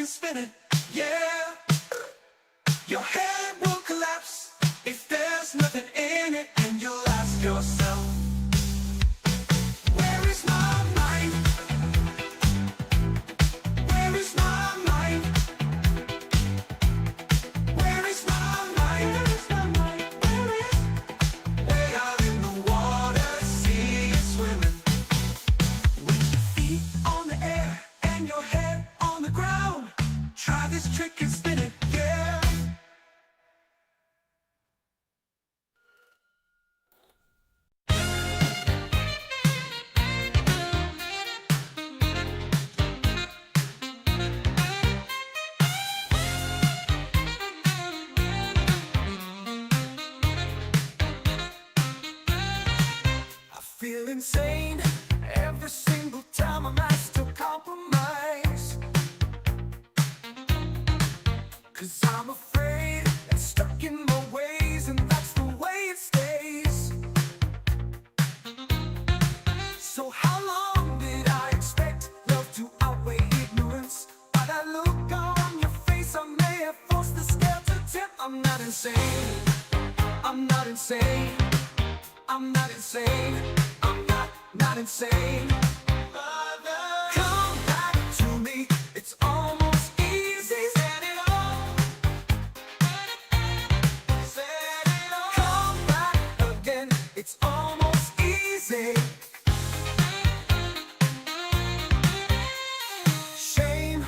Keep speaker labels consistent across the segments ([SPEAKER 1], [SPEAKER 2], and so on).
[SPEAKER 1] spinning, yeah. Your head will collapse if there's nothing in it, and you'll ask yourself, where is my mind? Where is my mind? Where is my mind? Where is my mind? Where is? Way out in the water, see it swimming. With your feet on the air and your head on the ground, try this trick and spin it, yeah. I feel insane every single time I'm asked to compromise, 'cause I'm afraid and stuck in my ways, and that's the way it stays. So how long did I expect love to outweigh ignorance? By that look on your face, I may have forced the scale to tip. I'm not insane, I'm not insane, I'm not insane, I'm not insane. Come back to me, it's almost easy. Set it off, set it off. Come back again, it's almost easy. Shame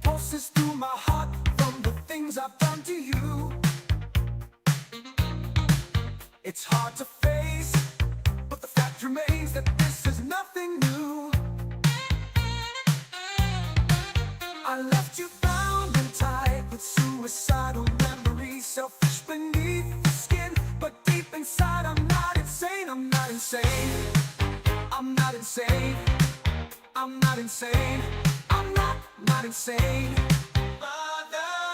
[SPEAKER 1] pulses through my heart from the things I've done to you. It's hard to face, but the fact remains that this is nothing new. I left you bound and tied with suicidal memories, selfish beneath the skin, but deep inside I'm not insane. I'm not insane, I'm not insane, I'm not insane, I'm not insane.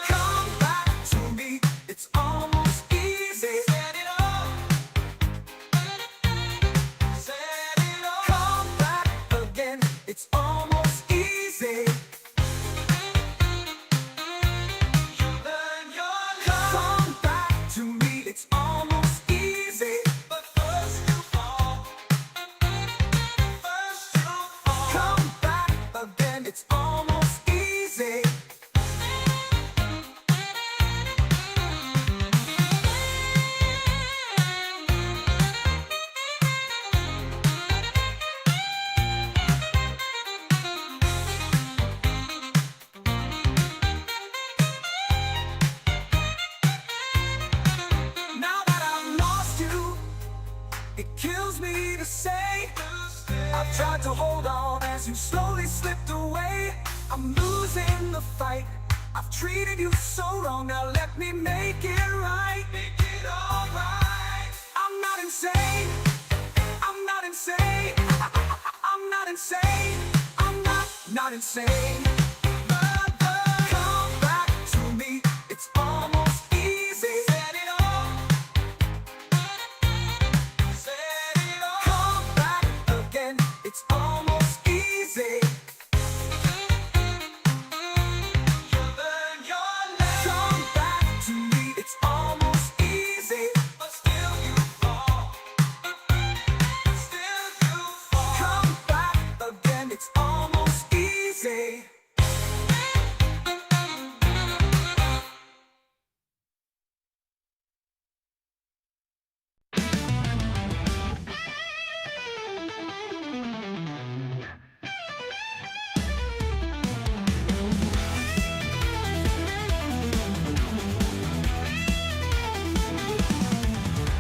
[SPEAKER 1] Come back to me, it's almost easy. Set it off, set it off. Come back again, it's almost easy. You learn your love. Come back to me, it's almost easy. But first you fall, first you fall. Come back again, it's almost easy. Now that I've lost you, it kills me to say I've tried to hold on as you slowly slipped away. I'm losing the fight, I've treated you so wrong. Now let me make it right, make it all right. I'm not insane, I'm not insane, I'm not insane, I'm not insane. Come back to me, it's almost easy. Set it off, set it off. Come back again, it's almost easy. You learn your lesson. Come back to me, it's almost easy. But still you fall, still you fall. Come back again, it's almost easy.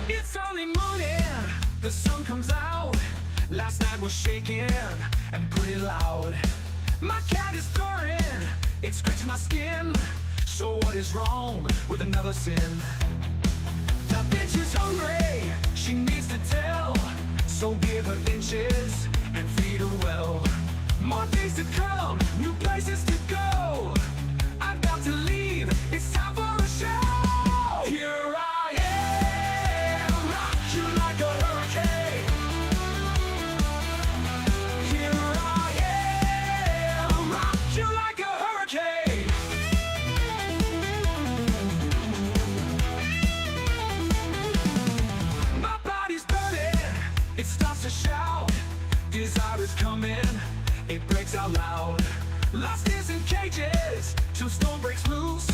[SPEAKER 1] It's only morning, the sun comes out. Last night was shaking and pretty loud. My cat is purring, it's scratching my skin. So what is wrong with another sin? The bitch is hungry, she needs to tell. So give her inches and feed her well. More days to come, new places to go. I've got to leave, it's time for a show. Here I am, rock you like a hurricane. Here I am, rock you like a hurricane. out is coming, it breaks out loud. Lost is in cages, till storm breaks loose.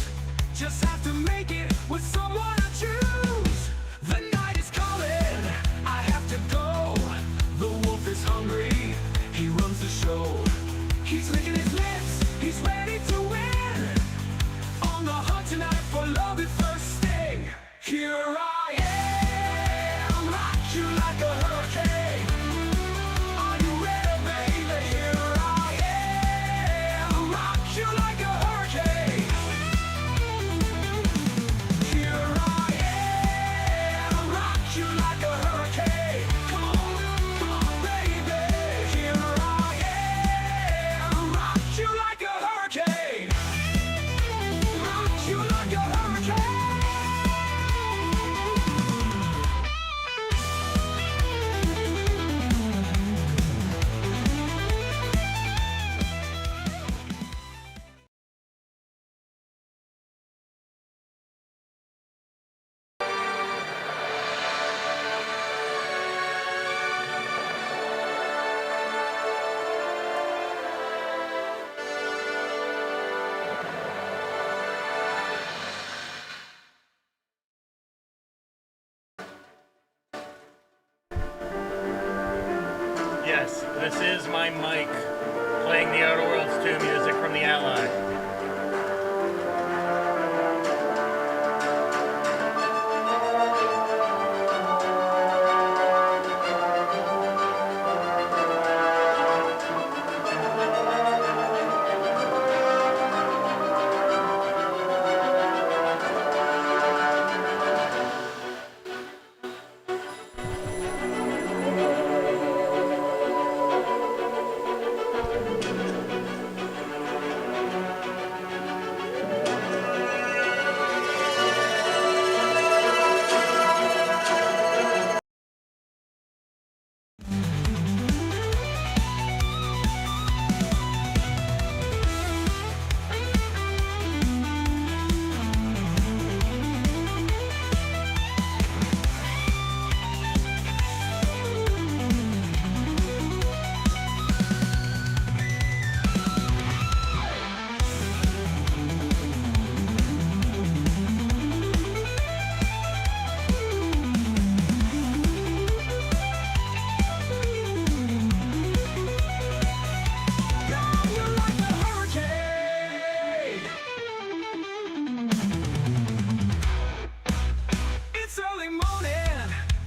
[SPEAKER 1] Just have to make it with someone to choose. The night is calling, I have to go. The wolf is hungry, he runs the show. He's licking his lips, he's ready to win. On the hunt tonight for love at first sting. Here I am, rock you like a hurricane. Are you ready, baby? Here I am, rock you like a hurricane. Here I am, rock you like a hurricane. Come on, baby. Here I am, rock you like a hurricane. Rock you like a hurricane.
[SPEAKER 2] Yes, this is my mic playing the Outer Worlds 2 music from the Ally.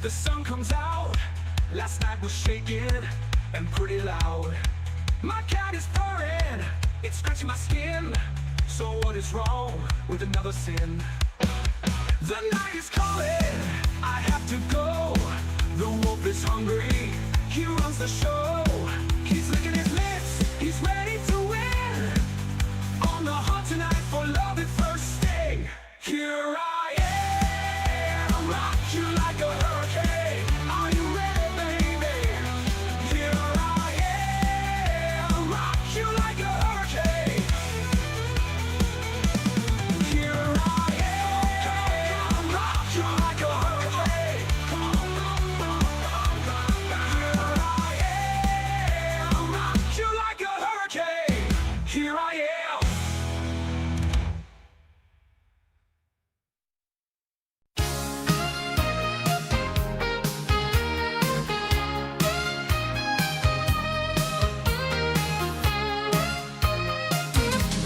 [SPEAKER 2] The sun comes out. Last night was shaking and pretty loud. My cat is purring, it's scratching my skin. So what is wrong with another sin? The night is calling, I have to go. The wolf is hungry, he runs the show. He's licking his lips, he's ready to win. On the hunt tonight for love at first sting. Here I am, rock you like a hurricane. Are you ready, baby? Here I am, rock you like a hurricane. Here I am, rock you like a hurricane. Come on, here I am, rock you like a hurricane. Here I am.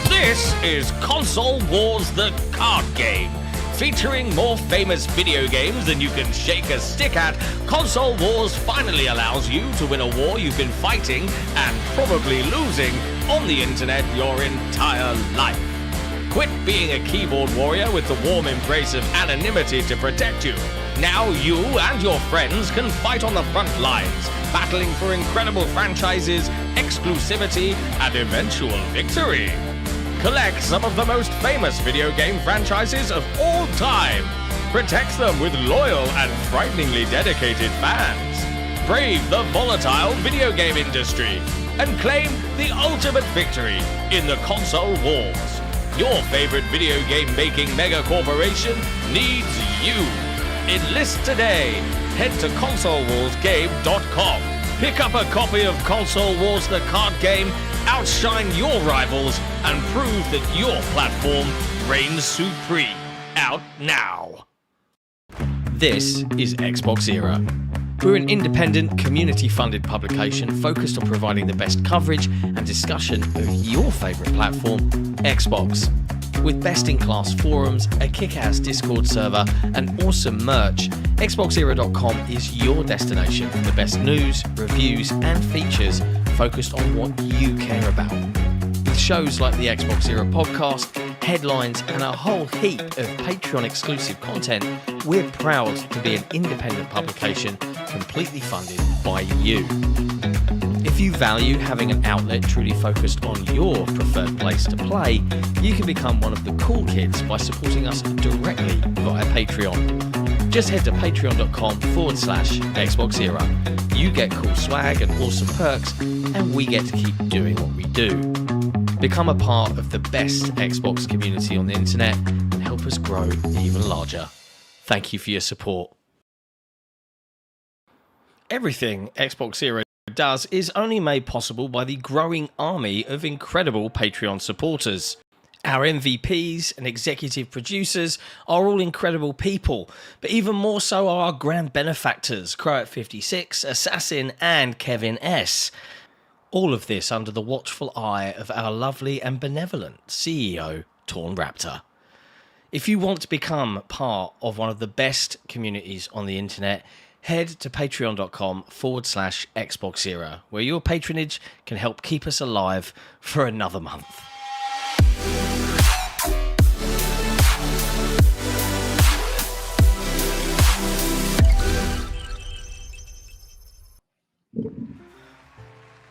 [SPEAKER 3] This is Console Wars, the card game. Featuring more famous video games than you can shake a stick at, Console Wars finally allows you to win a war you've been fighting and probably losing on the internet your entire life. Quit being a keyboard warrior with the warm embrace of anonymity to protect you. Now you and your friends can fight on the front lines, battling for incredible franchises, exclusivity, and eventual victory. Collect some of the most famous video game franchises of all time. Protect them with loyal and frighteningly dedicated fans. Brave the volatile video game industry and claim the ultimate victory in the console wars. Your favorite video game making mega corporation needs you. Enlist today. Head to consolewarsgame.com. Pick up a copy of Console Wars the card game, outshine your rivals, and prove that your platform reigns supreme. Out now. This is XboxEra. We're an independent, community-funded publication focused on providing the best coverage and discussion of your favourite platform, Xbox. With best-in-class forums, a kick-ass Discord server, and awesome merch, XboxEra.com is your destination for the best news, reviews, and features focused on what you care about. With shows like the Xbox Era podcast, headlines, and a whole heap of Patreon-exclusive content, we're proud to be an independent publication completely funded by you. If you value having an outlet truly focused on your preferred place to play, you can become one of the cool kids by supporting us directly via Patreon. Just head to patreon.com/XboxEra. You get cool swag and awesome perks, and we get to keep doing what we do. Become a part of the best Xbox community on the internet and help us grow even larger. Thank you for your support. Everything XboxEra does is only made possible by the growing army of incredible Patreon supporters. Our MVPs and executive producers are all incredible people, but even more so are our grand benefactors, Croat56, Assassin, and Kevin S. All of this under the watchful eye of our lovely and benevolent CEO, Torn Raptor. If you want to become part of one of the best communities on the internet, head to patreon.com/XboxEra, where your patronage can help keep us alive for another month.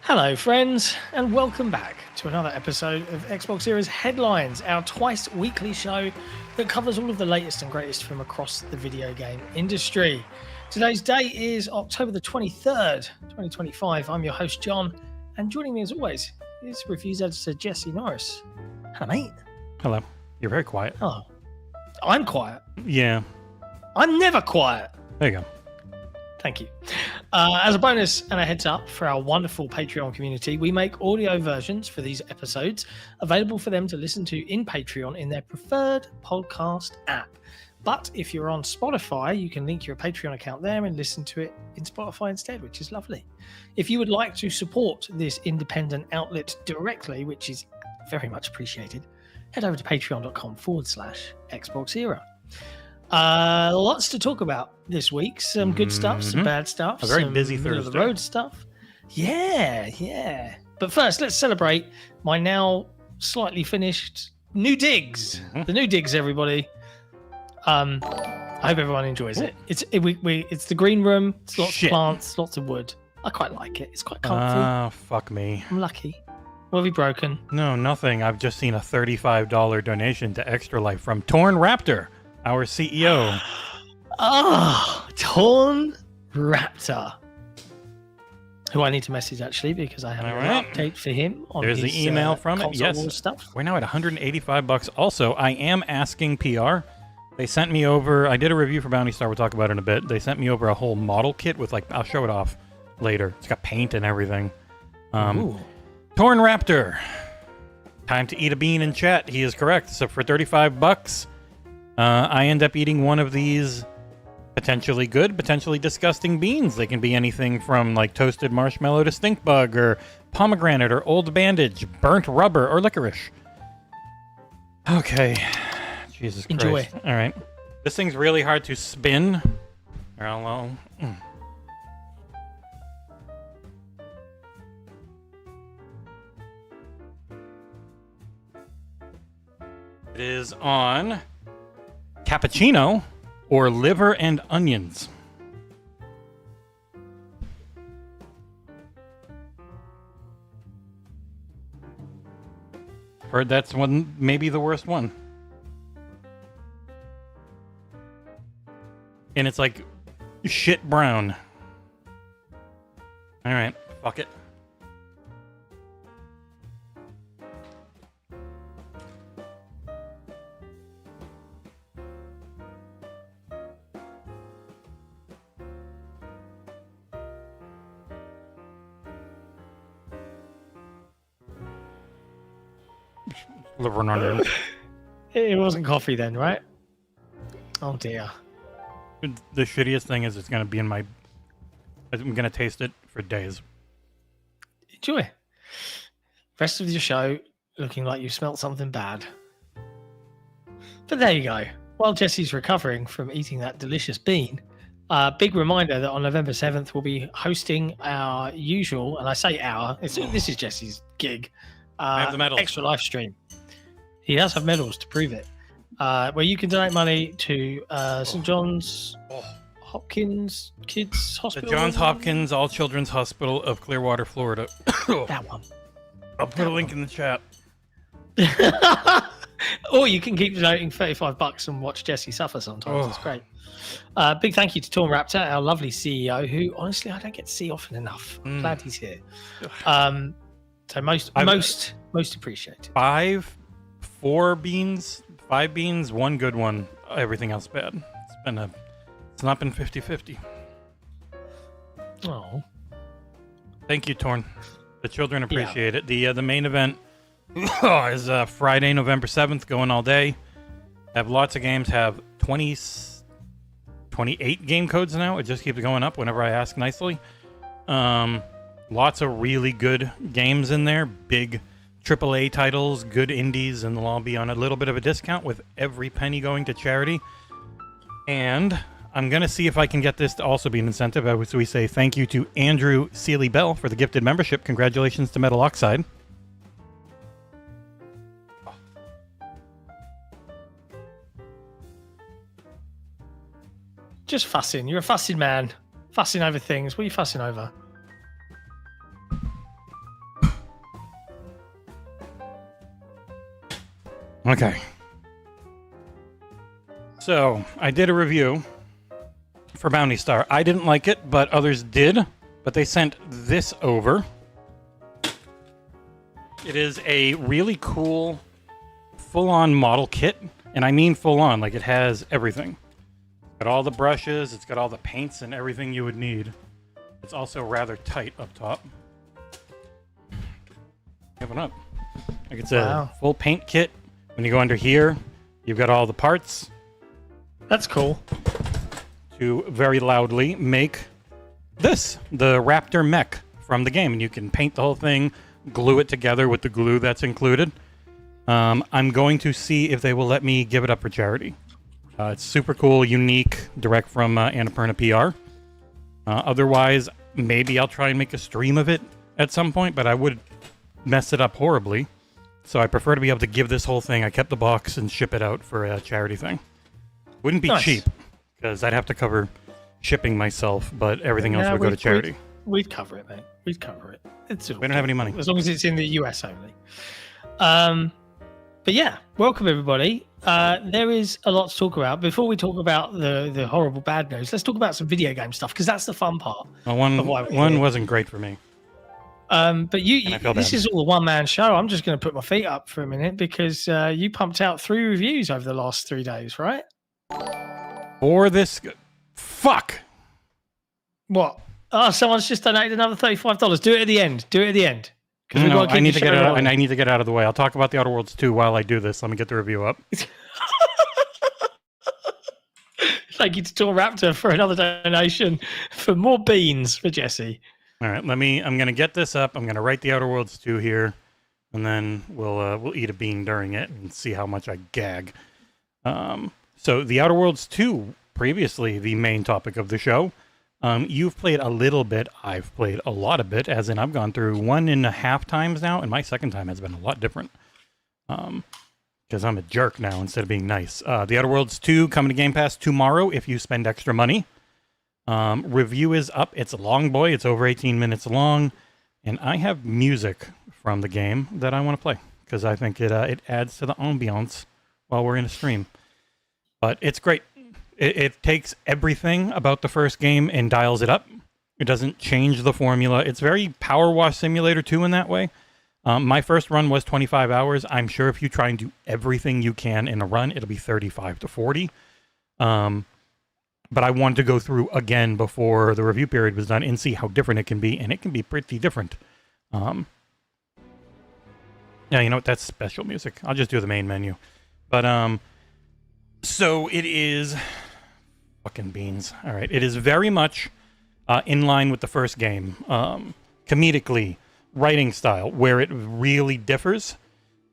[SPEAKER 3] Hello friends, and welcome back to another episode of Xbox Era's Headlines, our twice weekly show that covers all of the latest and greatest from across the video game industry. Today's date is October the 23rd, 2025. I'm your host, John, and joining me as always is reviews editor Jesse Norris. Hello, mate.
[SPEAKER 4] Hello. You're very quiet.
[SPEAKER 3] Oh, I'm quiet.
[SPEAKER 4] Yeah.
[SPEAKER 3] I'm never quiet.
[SPEAKER 4] There you go.
[SPEAKER 3] Thank you. As a bonus and a heads up for our wonderful Patreon community, we make audio versions for these episodes available for them to listen to in Patreon in their preferred podcast app. But if you're on Spotify, you can link your Patreon account there and listen to it in Spotify instead, which is lovely. If you would like to support this independent outlet directly, which is very much appreciated, head over to patreon.com/XboxEra. Lots to talk about this week. Some good stuff, some bad stuff.
[SPEAKER 4] A very
[SPEAKER 3] some
[SPEAKER 4] busy
[SPEAKER 3] middle of
[SPEAKER 4] Thursday.
[SPEAKER 3] the road stuff. Yeah. But first, let's celebrate my now slightly finished new digs. The new digs, everybody. I hope everyone enjoys it. It's the green room. It's lots of plants, lots of wood. I quite like it. It's quite comfy.
[SPEAKER 4] Ah, fuck me.
[SPEAKER 3] I'm lucky. What have you broken?
[SPEAKER 4] No, nothing. I've just seen a $35 donation to Extra Life from Torn Raptor, our CEO.
[SPEAKER 3] Torn Raptor. Who I need to message actually because I have an update for him on
[SPEAKER 4] There's
[SPEAKER 3] his
[SPEAKER 4] the email from it.
[SPEAKER 3] console
[SPEAKER 4] Yes.
[SPEAKER 3] wars stuff.
[SPEAKER 4] We're now at $185. Also, I am asking PR. They sent me over, I did a review for Bounty Star, we'll talk about it in a bit. They sent me over a whole model kit with I'll show it off later. It's got paint and everything.
[SPEAKER 3] Ooh.
[SPEAKER 4] Torn Raptor. Time to eat a bean in chat. He is correct. So for $35, I end up eating one of these potentially good, potentially disgusting beans. They can be anything from toasted marshmallow to stink bug or pomegranate or old bandage, burnt rubber or licorice. Okay. Jesus Christ.
[SPEAKER 3] Enjoy.
[SPEAKER 4] All right. This thing's really hard to spin. It is on cappuccino or liver and onions. Heard that's one, maybe the worst one. And it's shit brown. All right, fuck it. liver and onions.
[SPEAKER 5] It wasn't coffee then, right? Oh dear.
[SPEAKER 4] The shittiest thing is it's gonna be in my. I'm gonna taste it for days.
[SPEAKER 5] Enjoy. Rest of your show looking like you've smelt something bad. But there you go. While Jesse's recovering from eating that delicious bean, big reminder that on November 7th we'll be hosting our usual, and I say this is Jesse's gig,
[SPEAKER 4] I have the medals.
[SPEAKER 5] extra live stream. He does have medals to prove it. Where you can donate money to St. John's Hopkins Kids Hospital.
[SPEAKER 4] The Johns Hopkins All Children's Hospital of Clearwater, Florida.
[SPEAKER 5] That one.
[SPEAKER 4] I'll put a link in the chat.
[SPEAKER 5] Or you can keep donating $35 and watch Jesse suffer sometimes. It's great. Big thank you to Torn Raptor, our lovely CEO, who honestly I don't get to see often enough. I'm glad he's here. So most appreciated.
[SPEAKER 4] 5 beans, 1 good one, everything else bad. It's not been 50-50.
[SPEAKER 5] Oh.
[SPEAKER 4] Thank you, Torn. The children appreciate it. The main event is Friday, November 7th, going all day. Have lots of games, have 28 game codes now. It just keeps going up whenever I ask nicely. Lots of really good games in there. Big AAA titles, good indies, and they'll all be on a little bit of a discount with every penny going to charity. And I'm going to see if I can get this to also be an incentive. So we say thank you to Andrew Seeley Bell for the gifted membership. Congratulations to Metal Oxide.
[SPEAKER 5] Just fussing. You're a fussing man. Fussing over things. What are you fussing over?
[SPEAKER 4] Okay. So, I did a review for Bounty Star. I didn't like it, but others did. But they sent this over. It is a really cool full-on model kit. And I mean full-on, like it has everything. It's got all the brushes, it's got all the paints and everything you would need. It's also rather tight up top. Open up. Like it's a full paint kit. When you go under here, you've got all the parts.
[SPEAKER 5] That's cool.
[SPEAKER 4] To very loudly make this, the Raptor mech from the game. And you can paint the whole thing, glue it together with the glue that's included. I'm going to see if they will let me give it up for charity. It's super cool, unique, direct from Annapurna PR. Otherwise, maybe I'll try and make a stream of it at some point, but I would mess it up horribly. So I prefer to be able to give this whole thing. I kept the box and ship it out for a charity thing. Wouldn't be cheap, because I'd have to cover shipping myself, but everything else would go to charity.
[SPEAKER 5] We'd cover it, mate. We'd cover it. We
[SPEAKER 4] don't have any money.
[SPEAKER 5] As long as it's in the US only. But yeah, welcome everybody. There is a lot to talk about. Before we talk about the horrible bad news, let's talk about some video game stuff, because that's the fun part.
[SPEAKER 4] Well, one wasn't great for me.
[SPEAKER 5] But this is all a one-man show. I'm just going to put my feet up for a minute, because you pumped out 3 reviews over the last 3 days, right?
[SPEAKER 4] Or this... Fuck!
[SPEAKER 5] What? Oh, someone's just donated another $35. Do it at the end. Do it at the end.
[SPEAKER 4] No, I need to get out, and I need to get out of the way. I'll talk about the Outer Worlds 2 while I do this. Let me get the review up.
[SPEAKER 5] Thank you to Tor Raptor for another donation for more beans for Jesse.
[SPEAKER 4] All right, I'm gonna get this up. I'm gonna write the Outer Worlds 2 here, and then we'll eat a bean during it and see how much I gag. So the Outer Worlds 2, previously the main topic of the show. You've played a little bit. I've played a lot of it, as in I've gone through 1.5 times now, and my second time has been a lot different. Because I'm a jerk now instead of being nice. The Outer Worlds 2 coming to Game Pass tomorrow if you spend extra money. Review is up. It's a long boy. It's over 18 minutes long. And I have music from the game that I want to play, because I think it adds to the ambiance while we're in a stream. But it's great. It takes everything about the first game and dials it up. It doesn't change the formula. It's very Power Wash Simulator 2 in that way. My first run was 25 hours. I'm sure if you try and do everything you can in a run, it'll be 35 to 40. But I wanted to go through again before the review period was done and see how different it can be, and it can be pretty different. Yeah, you know what? That's special music. I'll just do the main menu. But, so it is... Fucking beans. All right. It is very much in line with the first game. Comedically, writing style. Where it really differs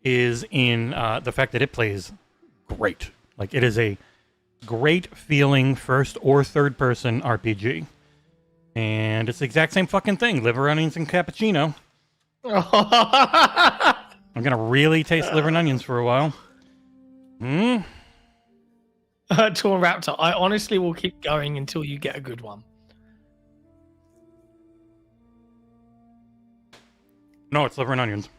[SPEAKER 4] is in the fact that it plays great. Like, it is a great feeling first or third person RPG. And it's the exact same fucking thing. Liver, onions, and cappuccino. I'm gonna really taste liver and onions for a while.
[SPEAKER 5] Torn Raptor, I honestly will keep going until you get a good one.
[SPEAKER 4] No, it's liver and onions.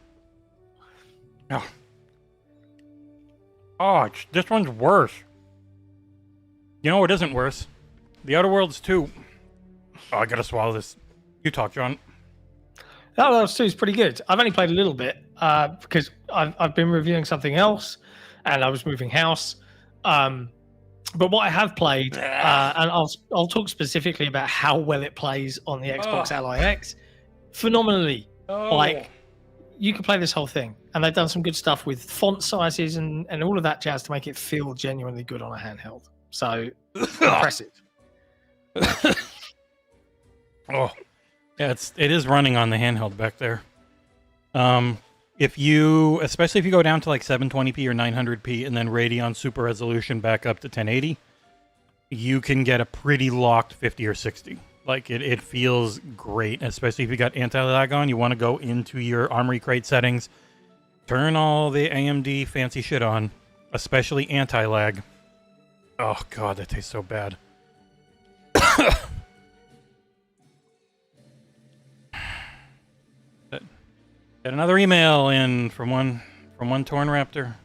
[SPEAKER 4] Oh, this one's worse. You know what isn't worse? The Outer Worlds 2. Oh, I gotta swallow this. You talk, John.
[SPEAKER 5] Outer Worlds 2 is pretty good. I've only played a little bit because I've been reviewing something else and I was moving house. But what I have played, and I'll talk specifically about how well it plays on the Xbox Ally X, phenomenally. Like, you can play this whole thing, and they've done some good stuff with font sizes and all of that jazz to make it feel genuinely good on a handheld. So, impressive.
[SPEAKER 4] Oh, yeah, it is running on the handheld back there. Especially if you go down to like 720p or 900p and then Radeon Super Resolution back up to 1080, you can get a pretty locked 50 or 60. Like, it feels great, especially if you got anti-lag on. You want to go into your Armory Crate settings, turn all the AMD fancy shit on, especially anti-lag. Oh, God, that tastes so bad. Got another email in from one Torn Raptor.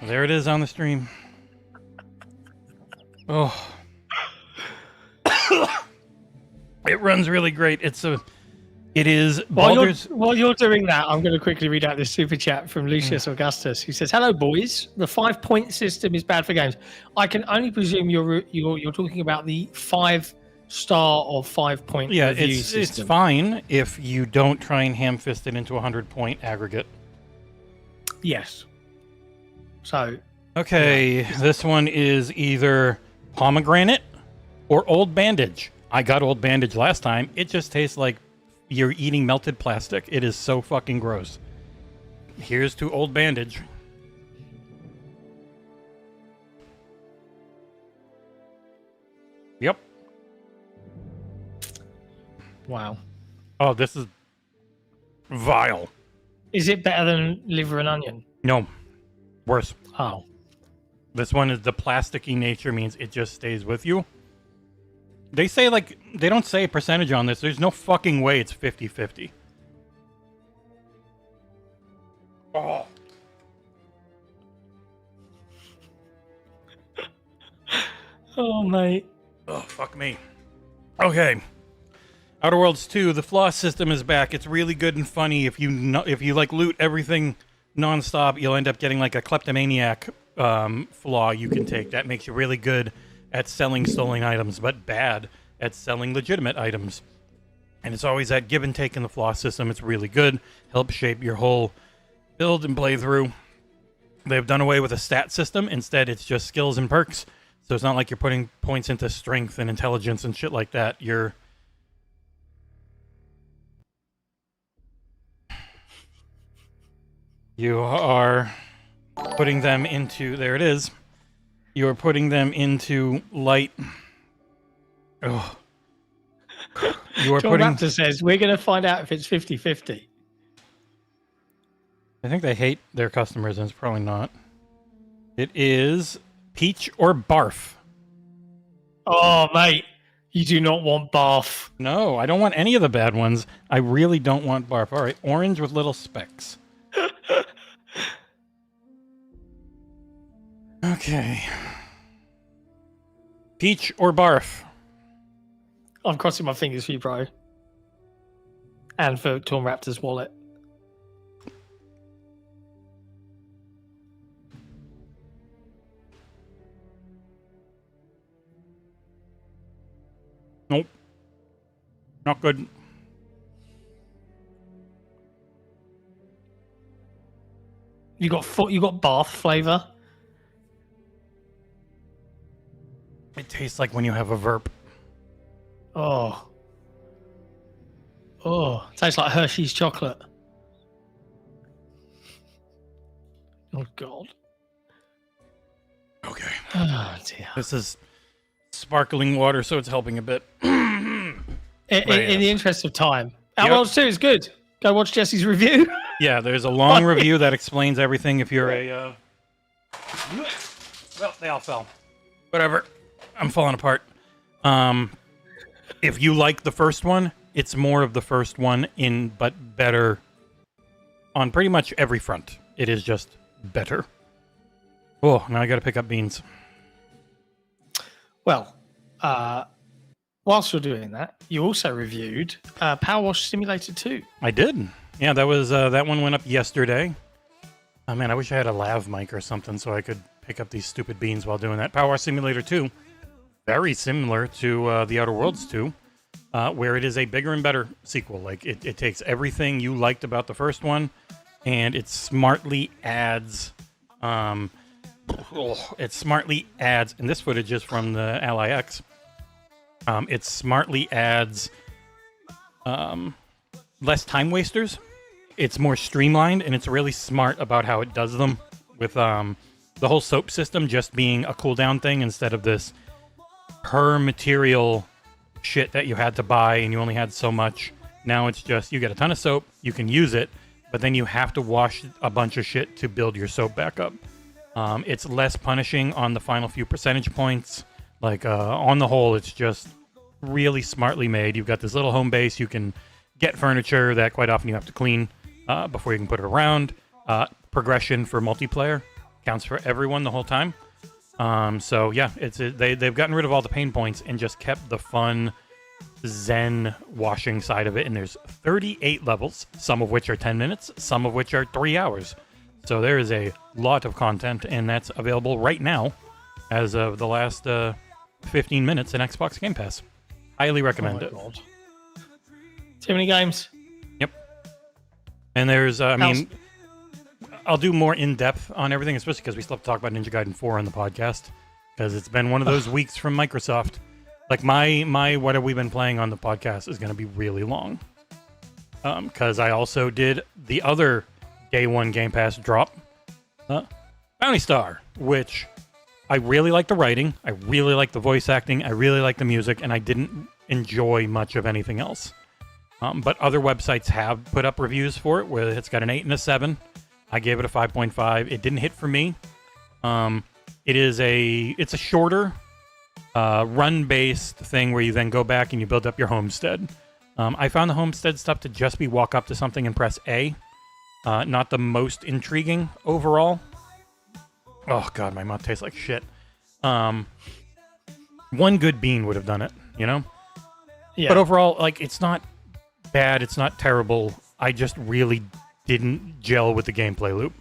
[SPEAKER 4] There it is on the stream. Oh. It runs really great. It is
[SPEAKER 5] While you're doing that, I'm going to quickly read out this super chat from Lucius Augustus, who says, "Hello, boys. The 5-point system is bad for games. I can only presume you're talking about the 5-star or 5-point review system."
[SPEAKER 4] It's fine if you don't try and ham-fist it into a 100-point aggregate.
[SPEAKER 5] Yes. So.
[SPEAKER 4] Okay, This one is either pomegranate or Old Bandage. I got Old Bandage last time. It just tastes like you're eating melted plastic. It is so fucking gross. Here's to Old Bandage. Yep.
[SPEAKER 5] Wow.
[SPEAKER 4] Oh, this is vile.
[SPEAKER 5] Is it better than liver and onion?
[SPEAKER 4] No. Worse.
[SPEAKER 5] Oh.
[SPEAKER 4] This one is the plasticky nature means it just stays with you. They say, like, they don't say a percentage on this. There's no fucking way it's 50-50. Oh.
[SPEAKER 5] Oh, mate.
[SPEAKER 4] Oh, fuck me. Okay. Outer Worlds 2, the floss system is back. It's really good and funny. If you like loot everything nonstop, you'll end up getting like a kleptomaniac flaw you can take. That makes you really good at selling stolen items, but bad at selling legitimate items. And it's always that give and take in the floss system. It's really good. Helps shape your whole build and playthrough. They've done away with a stat system. Instead, it's just skills and perks. So it's not like you're putting points into strength and intelligence and shit like that. You are putting them into... There it is. You are putting them into light... Oh. You are
[SPEAKER 5] Jon
[SPEAKER 4] putting...
[SPEAKER 5] Raptor says, we're going to find out if it's 50-50.
[SPEAKER 4] I think they hate their customers, and it's probably not. It is peach or barf.
[SPEAKER 5] Oh, mate. You do not want barf.
[SPEAKER 4] No, I don't want any of the bad ones. I really don't want barf. All right, orange with little specks. Okay. Peach or barf?
[SPEAKER 5] I'm crossing my fingers for you, bro. And for Torn Raptor's wallet.
[SPEAKER 4] Nope. Not good.
[SPEAKER 5] You got bath flavor.
[SPEAKER 4] It tastes like when you have a verp.
[SPEAKER 5] Oh, tastes like Hershey's chocolate. Oh God.
[SPEAKER 4] Okay.
[SPEAKER 5] Oh dear.
[SPEAKER 4] This is sparkling water, so it's helping a bit.
[SPEAKER 5] In the interest of time,
[SPEAKER 4] Yep.
[SPEAKER 5] Outlaws 2 is good. Go watch Jesse's review.
[SPEAKER 4] Yeah, there's a long review that explains everything. If you're a, well, they all fell. Whatever, I'm falling apart. If you like the first one, it's more of the first one but better on pretty much every front. It is just better. Oh, now I got to pick up beans.
[SPEAKER 5] Well, whilst you're doing that, you also reviewed Power Wash Simulator 2.
[SPEAKER 4] I did. Yeah, that was that one went up yesterday. Oh man, I wish I had a lav mic or something so I could pick up these stupid beans while doing that. Power Wash Simulator 2, very similar to The Outer Worlds 2, where it is a bigger and better sequel. Like it takes everything you liked about the first one, and it smartly adds. It smartly adds, and this footage is from the Ally X. It smartly adds less time wasters. It's more streamlined, and it's really smart about how it does them, with the whole soap system just being a cooldown thing instead of this per material shit that you had to buy and you only had so much. Now it's just you get a ton of soap, you can use it, but then you have to wash a bunch of shit to build your soap back up. It's less punishing on the final few percentage points. Like on the whole, it's just really smartly made. You've got this little home base. You can get furniture that quite often you have to clean before you can put it around. Progression for multiplayer counts for everyone the whole time. So yeah, they've gotten rid of all the pain points and just kept the fun zen washing side of it. And there's 38 levels, some of which are 10 minutes, some of which are 3 hours. So there is a lot of content, and that's available right now as of the last 15 minutes in Xbox Game Pass. Highly recommend it.
[SPEAKER 5] God. Too many games.
[SPEAKER 4] Yep. And there's, I mean, I'll do more in-depth on everything, especially because we still have to talk about Ninja Gaiden 4 on the podcast, because it's been one of those weeks from Microsoft. Like, my what have we been playing on the podcast is going to be really long. Because I also did the other Day 1 Game Pass drop, Bounty Star, which I really like the writing, I really like the voice acting, I really like the music, and I didn't enjoy much of anything else. But other websites have put up reviews for it where it's got an 8 and a 7. I gave it a 5.5. It didn't hit for me. It's a shorter run-based thing where you then go back and you build up your homestead. I found the homestead stuff to just be walk up to something and press A. Not the most intriguing overall. Oh god, my mouth tastes like shit. One good bean would have done it, you know?
[SPEAKER 5] Yeah.
[SPEAKER 4] But overall, like, it's not bad, it's not terrible. I just really didn't gel with the gameplay loop.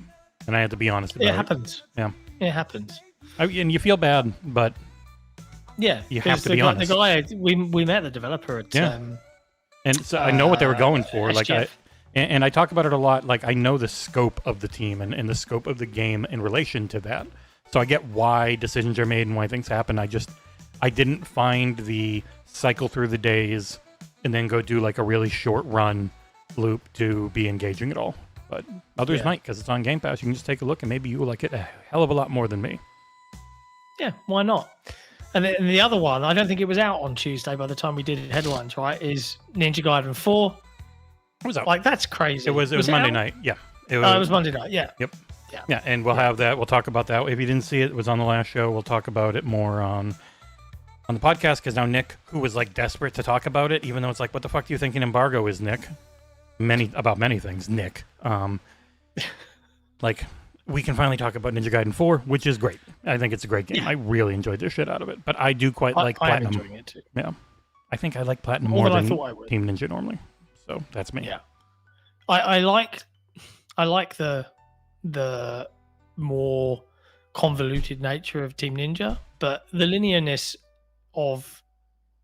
[SPEAKER 4] And I had to be honest about it.
[SPEAKER 5] It happens.
[SPEAKER 4] Yeah.
[SPEAKER 5] It happens.
[SPEAKER 4] And you feel bad, but
[SPEAKER 5] yeah,
[SPEAKER 4] you have to be honest.
[SPEAKER 5] The guy, we met the developer at...
[SPEAKER 4] Yeah. And so I know what they were going for. Like
[SPEAKER 5] SGF.
[SPEAKER 4] And I talk about it a lot. Like, I know the scope of the team and the scope of the game in relation to that. So I get why decisions are made and why things happen. I didn't find the cycle through the days and then go do like a really short run loop to be engaging at all. But others might, because it's on Game Pass. You can just take a look and maybe you will like it a hell of a lot more than me.
[SPEAKER 5] Yeah, why not? And the other one, I don't think it was out on Tuesday by the time we did headlines, right? Is Ninja Gaiden 4.
[SPEAKER 4] What was that?
[SPEAKER 5] Like, that's crazy.
[SPEAKER 4] It was Monday night. Yeah. It
[SPEAKER 5] was Monday night. Yeah.
[SPEAKER 4] Yep. Yeah, and we'll have that. We'll talk about that. If you didn't see it, it was on the last show. We'll talk about it more on the podcast, because now Nick, who was like desperate to talk about it, even though it's like, what the fuck do you think an embargo is, Nick? About many things, Nick. Like, we can finally talk about Ninja Gaiden 4, which is great. I think it's a great game. Yeah. I really enjoyed the shit out of it. But I do quite like Platinum.
[SPEAKER 5] I'm enjoying it too.
[SPEAKER 4] Yeah. I think I like Platinum more than Team Ninja normally. So that's me.
[SPEAKER 5] Yeah. I like the more convoluted nature of Team Ninja, but the linearness of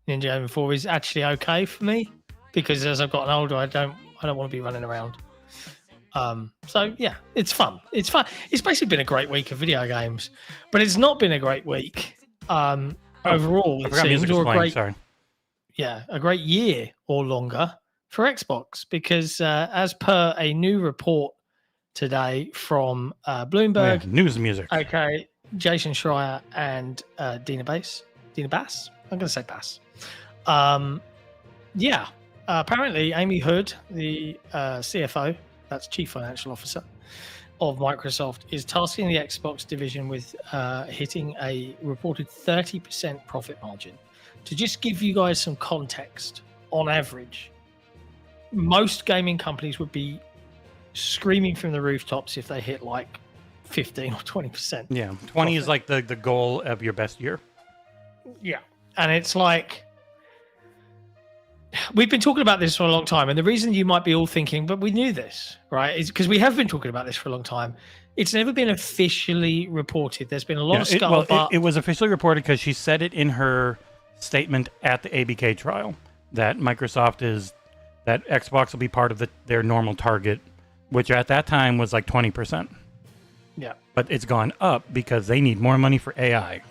[SPEAKER 5] Ninja Gaiden 4 is actually okay for me, because as I've gotten older, I don't want to be running around. So yeah, it's fun. It's fun. It's basically been a great week of video games, but it's not been a great week overall.
[SPEAKER 4] I
[SPEAKER 5] It
[SPEAKER 4] forgot music
[SPEAKER 5] seems,
[SPEAKER 4] was
[SPEAKER 5] or a
[SPEAKER 4] playing.
[SPEAKER 5] great,
[SPEAKER 4] Sorry.
[SPEAKER 5] a great year or longer for Xbox, because as per a new report today from Bloomberg,
[SPEAKER 4] News music.
[SPEAKER 5] okay, Jason Schreier and Dina Bass. I'm going to say Bass. Apparently Amy Hood, the CFO, that's Chief Financial Officer of Microsoft, is tasking the Xbox division with hitting a reported 30% profit margin. To just give you guys some context, on average, most gaming companies would be screaming from the rooftops if they hit like 15 or 20%.
[SPEAKER 4] Yeah, 20 is like the goal of your best year.
[SPEAKER 5] Yeah. And it's like, we've been talking about this for a long time. And the reason you might be all thinking, but we knew this, right? Is because we have been talking about this for a long time. It's never been officially reported. There's been a lot of scuttlebutt.
[SPEAKER 4] It was officially reported because she said it in her statement at the ABK trial that that Xbox will be part of their normal target, which at that time was like 20%.
[SPEAKER 5] Yeah.
[SPEAKER 4] But it's gone up because they need more money for AI.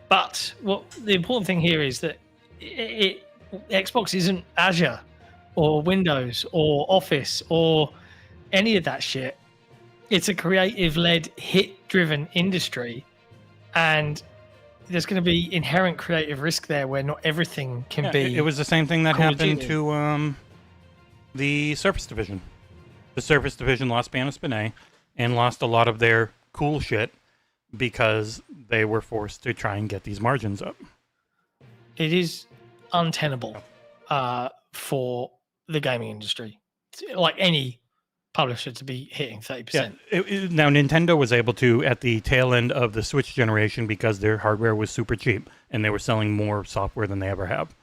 [SPEAKER 5] But the important thing here is that Xbox isn't Azure or Windows or Office or any of that shit. It's a creative-led, hit-driven industry, and there's going to be inherent creative risk there where not everything can be.
[SPEAKER 4] It was the same thing that happened to the Surface division. The Surface division lost Panos Panay and lost a lot of their cool shit because they were forced to try and get these margins up.
[SPEAKER 5] It is untenable for the gaming industry, like any publisher, to be hitting 30%.
[SPEAKER 4] Now, Nintendo was able to at the tail end of the Switch generation because their hardware was super cheap and they were selling more software than they ever have.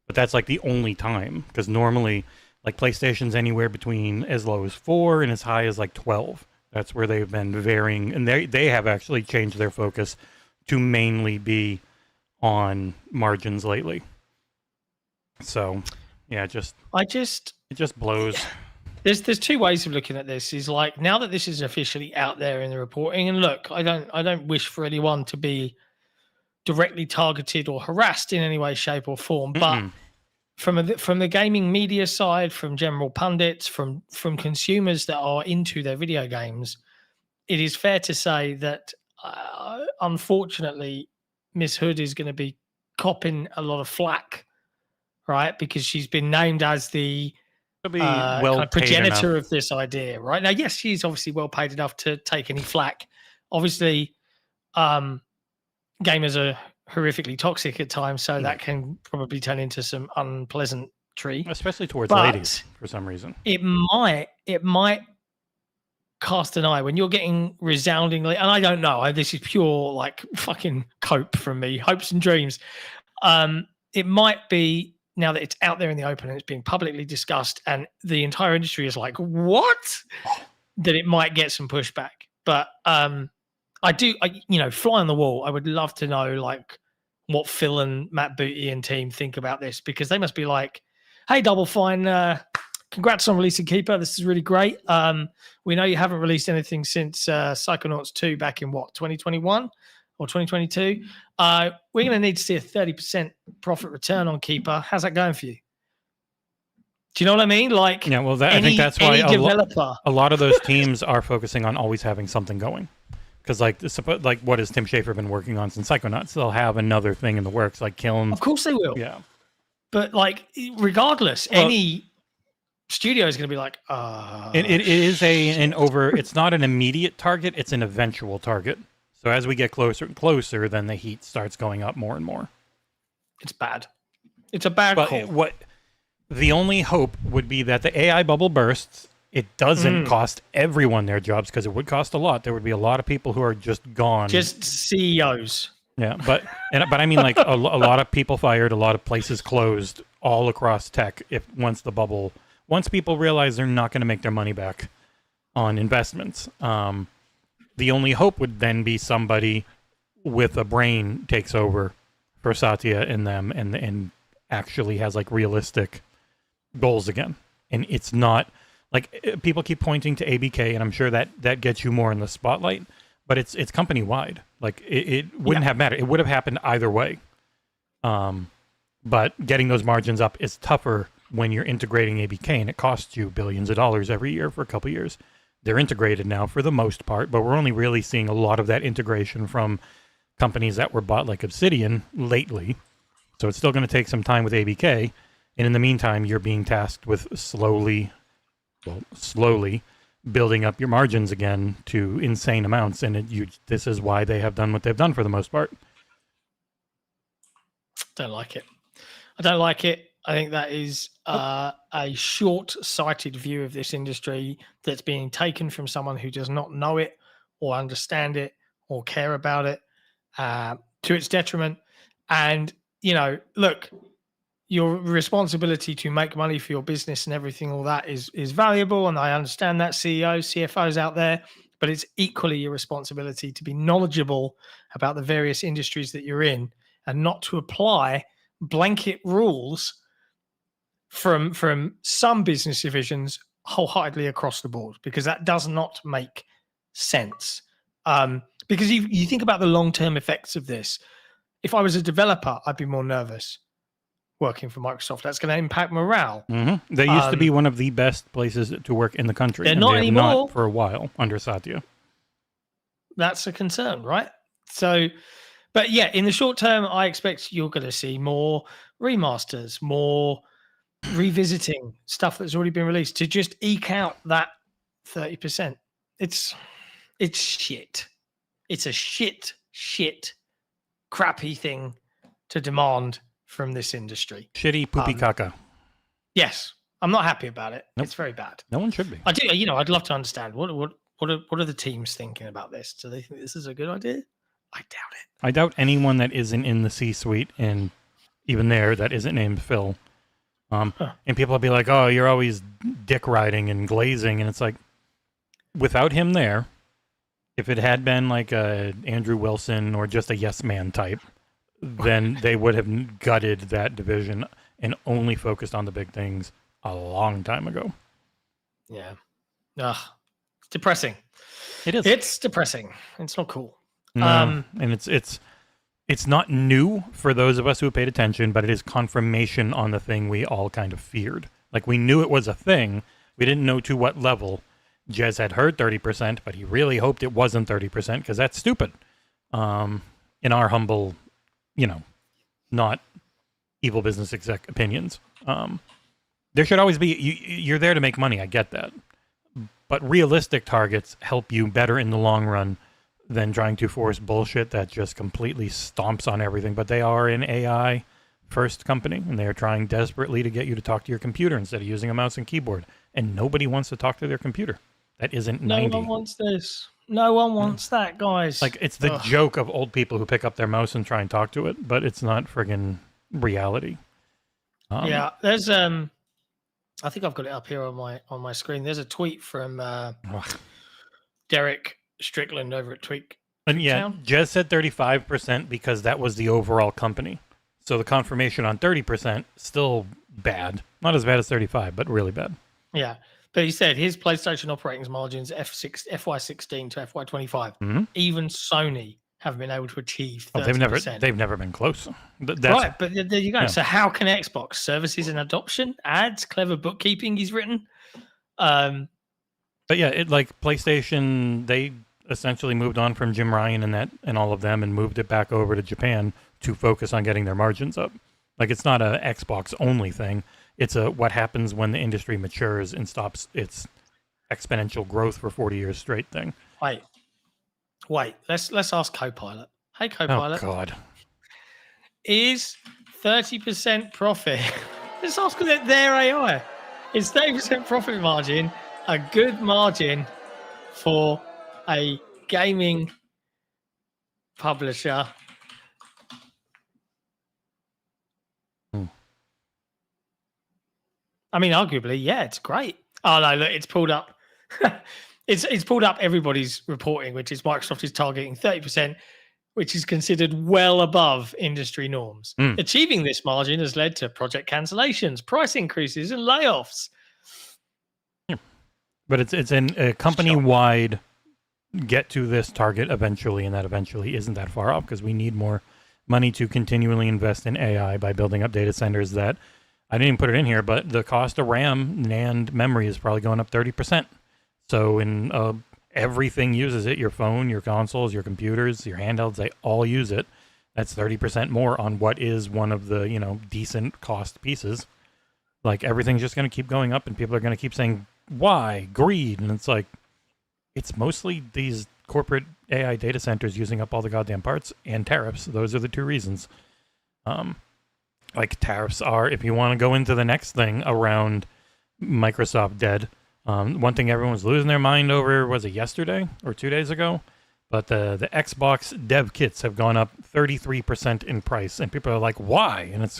[SPEAKER 4] But that's like the only time, because normally, like, PlayStation's anywhere between as low as 4 and as high as like 12. That's where they've been varying, and they have actually changed their focus to mainly be on margins lately. So, yeah, it just blows.
[SPEAKER 5] There's two ways of looking at this. Is like, now that this is officially out there in the reporting, and look, I don't wish for anyone to be directly targeted or harassed in any way, shape, or form, but from the gaming media side, from general pundits, from consumers that are into their video games, it is fair to say that unfortunately, Miss Hood is going to be copping a lot of flack, right? Because she's been named as the kind of progenitor of this idea, right? Now, yes, she's obviously well paid enough to take any flack. Obviously, gamers are horrifically toxic at times, so that can probably turn into some unpleasantry,
[SPEAKER 4] especially towards ladies for some reason.
[SPEAKER 5] It might cast an eye when you're getting resoundingly, and I don't know, this is pure like fucking cope from me, hopes and dreams. It might be, now that it's out there in the open and it's being publicly discussed and the entire industry is like, what? That it might get some pushback. But fly on the wall, I would love to know like what Phil and Matt Booty and team think about this, because they must be like, hey, Double Fine, congrats on releasing Keeper. This is really great. We know you haven't released anything since Psychonauts 2 back in 2021 or 2022. We're going to need to see a 30% profit return on Keeper. How's that going for you? Do you know what I mean? Like,
[SPEAKER 4] yeah, well, I think that's why a lot of those teams are focusing on always having something going. Because like what has Tim Schafer been working on since Psychonauts? They'll have another thing in the works, like Kiln.
[SPEAKER 5] Of course they will.
[SPEAKER 4] Yeah.
[SPEAKER 5] But like, regardless, any studio is going to be like,
[SPEAKER 4] it is it's not an immediate target, it's an eventual target. So as we get closer and closer, then the heat starts going up more and more.
[SPEAKER 5] It's bad. It's a bad call.
[SPEAKER 4] The only hope would be that the AI bubble bursts. It doesn't cost everyone their jobs, because it would cost a lot. There would be a lot of people who are just gone.
[SPEAKER 5] Just CEOs.
[SPEAKER 4] Yeah, but I mean, like a lot of people fired, a lot of places closed all across tech. Once people realize they're not going to make their money back on investments, the only hope would then be somebody with a brain takes over for Satya in them and actually has like realistic goals again. And it's not Like people keep pointing to ABK, and I'm sure that gets you more in the spotlight. But it's company wide. Like it wouldn't have mattered. It would have happened either way. But getting those margins up is tougher when you're integrating ABK, and it costs you billions of dollars every year for a couple of years. They're integrated now for the most part, but we're only really seeing a lot of that integration from companies that were bought like Obsidian lately. So it's still going to take some time with ABK. And in the meantime, you're being tasked with slowly building up your margins again to insane amounts. And this is why they have done what they've done for the most part.
[SPEAKER 5] Don't like it. I don't like it. I think that is a short-sighted view of this industry that's being taken from someone who does not know it or understand it or care about it to its detriment. And, look, your responsibility to make money for your business and everything, all that is valuable. And I understand that, CEOs, CFOs out there, but it's equally your responsibility to be knowledgeable about the various industries that you're in and not to apply blanket rules from some business divisions wholeheartedly across the board, because that does not make sense. Because you think about the long-term effects of this. If I was a developer, I'd be more nervous working for Microsoft. That's going to impact morale.
[SPEAKER 4] Mm-hmm. They used to be one of the best places to work in the country.
[SPEAKER 5] They're not anymore.
[SPEAKER 4] Not for a while under Satya.
[SPEAKER 5] That's a concern, right? So, but yeah, in the short term, I expect you're going to see more remasters, more revisiting stuff that's already been released to just eke out that 30%. It's shit. It's a shit, crappy thing to demand from this industry.
[SPEAKER 4] Shitty poopy caca.
[SPEAKER 5] Yes, I'm not happy about it.
[SPEAKER 4] Nope.
[SPEAKER 5] It's very bad.
[SPEAKER 4] No one should be.
[SPEAKER 5] I do. I'd love to understand what are the teams thinking about this? Do they think this is a good idea? I doubt it.
[SPEAKER 4] I doubt anyone that isn't in the C-suite, and even there that isn't named Phil. And people will be like, "Oh, you're always dick riding and glazing," and it's like, without him there, if it had been like a Andrew Wilson or just a yes man type, then they would have gutted that division and only focused on the big things a long time ago.
[SPEAKER 5] Yeah. It's depressing.
[SPEAKER 4] It is.
[SPEAKER 5] It's depressing. It's not cool.
[SPEAKER 4] And it's not new for those of us who have paid attention, but it is confirmation on the thing we all kind of feared. Like, we knew it was a thing. We didn't know to what level. Jez had heard 30%, but he really hoped it wasn't 30% because that's stupid. In our humble, not evil business exec opinions. There should always be, you're there to make money. I get that. But realistic targets help you better in the long run than trying to force bullshit that just completely stomps on everything. But they are an AI first company, and they are trying desperately to get you to talk to your computer instead of using a mouse and keyboard. And nobody wants to talk to their computer. That isn't 90.
[SPEAKER 5] No one wants this. No one wants that, guys.
[SPEAKER 4] Like, it's the joke of old people who pick up their mouse and try and talk to it, but it's not friggin' reality.
[SPEAKER 5] Yeah, there's I think I've got it up here on my screen. There's a tweet from Derek Strickland over at Tweak.
[SPEAKER 4] And yeah, Jez said 35% because that was the overall company. So the confirmation on 30%, still bad. Not as bad as 35, but really bad.
[SPEAKER 5] Yeah. But he said his PlayStation operating margins FY16 to FY25. Mm-hmm. Even Sony haven't been able to achieve 30%.
[SPEAKER 4] They've never been close.
[SPEAKER 5] Right, but there you go. Yeah. So how can Xbox? Services and adoption, ads, clever bookkeeping he's written.
[SPEAKER 4] But yeah, PlayStation, they essentially moved on from Jim Ryan and all of them and moved it back over to Japan to focus on getting their margins up. Like, it's not a Xbox only thing. It's what happens when the industry matures and stops its exponential growth for 40 years straight thing.
[SPEAKER 5] Wait. Let's ask Copilot. Hey, Copilot.
[SPEAKER 4] Oh God.
[SPEAKER 5] Is 30% profit? Let's ask their AI. Is 30% profit margin a good margin for a gaming publisher? I mean, arguably, yeah, it's great. Oh no, look, it's pulled up. it's pulled up everybody's reporting, which is Microsoft is targeting 30%, which is considered well above industry norms. Achieving this margin has led to project cancellations, price increases, and layoffs.
[SPEAKER 4] But it's in a company-wide get to this target eventually, and that eventually isn't that far off because we need more money to continually invest in AI by building up data centers that I didn't even put it in here, but the cost of RAM, NAND memory is probably going up 30%. So in everything uses it, your phone, your consoles, your computers, your handhelds, they all use it. That's 30% more on what is one of the, decent cost pieces. Like everything's just going to keep going up and people are going to keep saying, why? Greed. And it's like, it's mostly these corporate AI data centers using up all the goddamn parts and tariffs. Those are the two reasons. Like tariffs are, if you want to go into the next thing around Microsoft dead, one thing everyone was losing their mind over, was it yesterday or 2 days ago? But the Xbox dev kits have gone up 33% in price. And people are like, why? And it's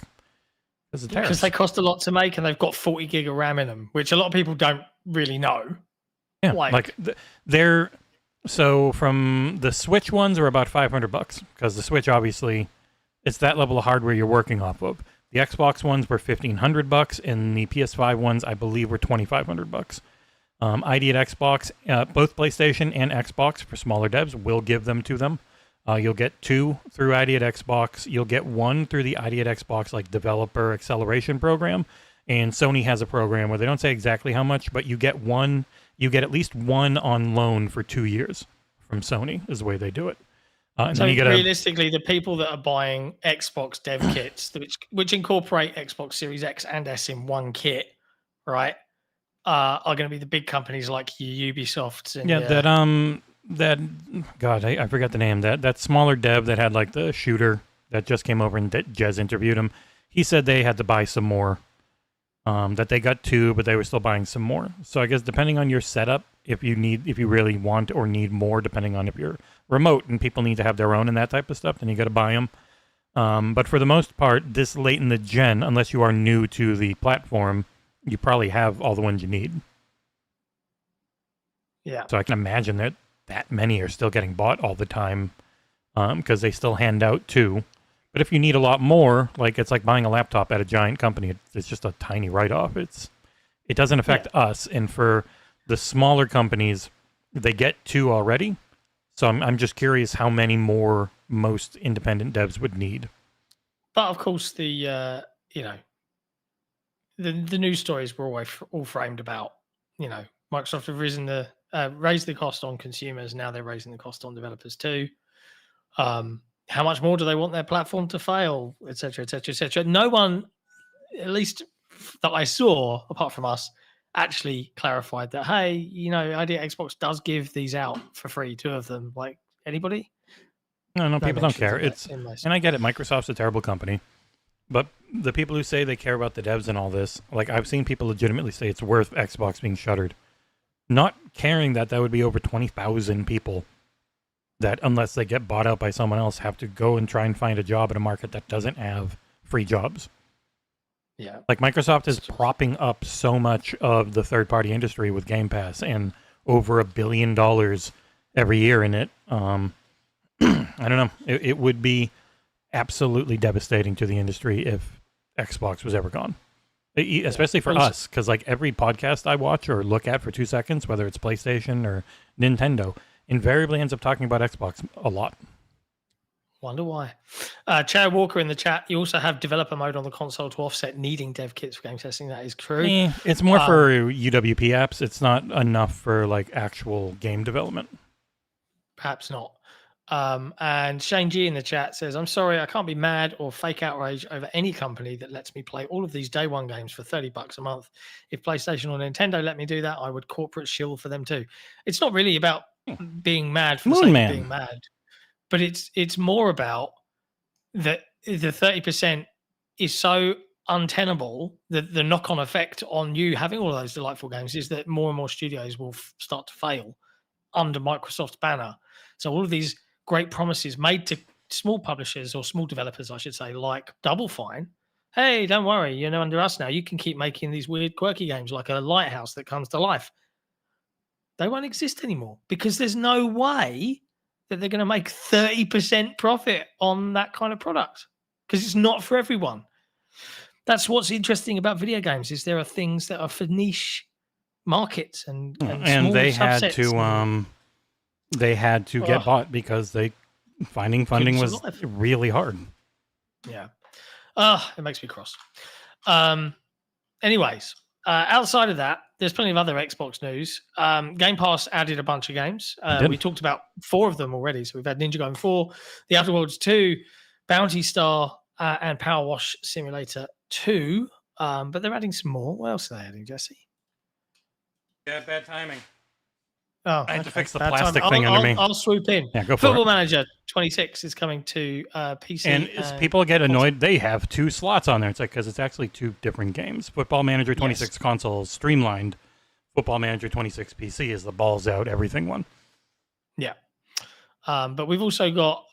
[SPEAKER 4] because of tariffs.
[SPEAKER 5] Because they cost a lot to make and they've got 40 gig of RAM in them, which a lot of people don't really know.
[SPEAKER 4] Yeah, like they're... So from the Switch ones are about $500 because the Switch, obviously, it's that level of hardware you're working off of. The Xbox ones were $1,500 and the PS5 ones, I believe, were $2,500. ID at Xbox, both PlayStation and Xbox for smaller devs will give them to them. You'll get 2 through ID at Xbox. You'll get 1 through the ID at Xbox like developer acceleration program. And Sony has a program where they don't say exactly how much, but you get one. You get at least 1 on loan for 2 years from Sony is the way they do it. And
[SPEAKER 5] so
[SPEAKER 4] then you
[SPEAKER 5] realistically, the people that are buying Xbox dev kits, which incorporate Xbox Series X and S in one kit, right, are going to be the big companies like your Ubisofts. And
[SPEAKER 4] I forgot the name. That smaller dev that had like the shooter that just came over and Jez interviewed him. He said they had to buy some more. That they got 2, but they were still buying some more. So I guess depending on your setup, if you really want or need more, depending on if you're remote and people need to have their own and that type of stuff, then you got to buy them. But for the most part, this late in the gen, unless you are new to the platform, you probably have all the ones you need.
[SPEAKER 5] Yeah.
[SPEAKER 4] So I can imagine that many are still getting bought all the time because they still hand out 2. But if you need a lot more, like it's like buying a laptop at a giant company, it's just a tiny write-off. It doesn't affect us. And for the smaller companies, they get 2 already. So I'm just curious how many more most independent devs would need.
[SPEAKER 5] But of course, the news stories were all framed about, Microsoft have raised the cost on consumers. Now they're raising the cost on developers too. How much more do they want their platform to fail, et cetera, et cetera, et cetera? No one, at least that I saw, apart from us, actually clarified that, hey, Idea Xbox does give these out for free, 2 of them. Like, anybody?
[SPEAKER 4] No, people don't care. And I get it. Microsoft's a terrible company. But the people who say they care about the devs and all this, like I've seen people legitimately say it's worth Xbox being shuttered. Not caring that would be over 20,000 people that, unless they get bought out by someone else, have to go and try and find a job in a market that doesn't have free jobs.
[SPEAKER 5] Yeah. Like
[SPEAKER 4] Microsoft is propping up so much of the third-party industry with Game Pass and over $1 billion every year in it. I don't know. It would be absolutely devastating to the industry if Xbox was ever gone. Especially for us, because like every podcast I watch or look at for 2 seconds, whether it's PlayStation or Nintendo, invariably ends up talking about Xbox a lot.
[SPEAKER 5] Wonder why. Chad Walker in the chat, you also have developer mode on the console to offset needing dev kits for game testing. That is true.
[SPEAKER 4] It's more for UWP apps. It's not enough for like actual game development.
[SPEAKER 5] Perhaps not. And Shane G in the chat says, I'm sorry, I can't be mad or fake outrage over any company that lets me play all of these day one games for $30 a month. If PlayStation or Nintendo let me do that, I would corporate shill for them too. It's not really about being mad for the sake of being mad, but it's more about that the 30% is so untenable that the knock-on effect on you having all of those delightful games is that more and more studios will start to fail under Microsoft's banner. So all of these great promises made to small publishers or small developers, I should say, like Double Fine. Hey, don't worry, under us now, you can keep making these weird, quirky games like a Lighthouse that comes to life. They won't exist anymore because there's no way that they're going to make 30% profit on that kind of product because it's not for everyone. That's what's interesting about video games is there are things that are for niche markets and
[SPEAKER 4] and
[SPEAKER 5] small
[SPEAKER 4] they
[SPEAKER 5] subsets.
[SPEAKER 4] had to get bought because finding funding was
[SPEAKER 5] survive.
[SPEAKER 4] really hard.
[SPEAKER 5] Yeah. It makes me cross. Anyways, outside of that, there's plenty of other Xbox news. Game Pass added a bunch of games. We talked about 4 of them already. So we've had Ninja Gaiden 4, The Outer Worlds 2, Bounty Star, and Power Wash Simulator 2. But they're adding some more. What else are they adding, Jesse?
[SPEAKER 4] Yeah, bad timing.
[SPEAKER 5] Oh,
[SPEAKER 4] I had to fix the
[SPEAKER 5] Bad
[SPEAKER 4] plastic
[SPEAKER 5] time.
[SPEAKER 4] thing under me.
[SPEAKER 5] I'll swoop in.
[SPEAKER 4] Yeah, go for
[SPEAKER 5] Football
[SPEAKER 4] it.
[SPEAKER 5] Manager 26 is coming to PC.
[SPEAKER 4] And as people get annoyed, they have 2 slots on there. It's like, because it's actually 2 different games. Football Manager 26 console is streamlined. Football Manager 26 PC is the balls out everything one.
[SPEAKER 5] Yeah. But we've also got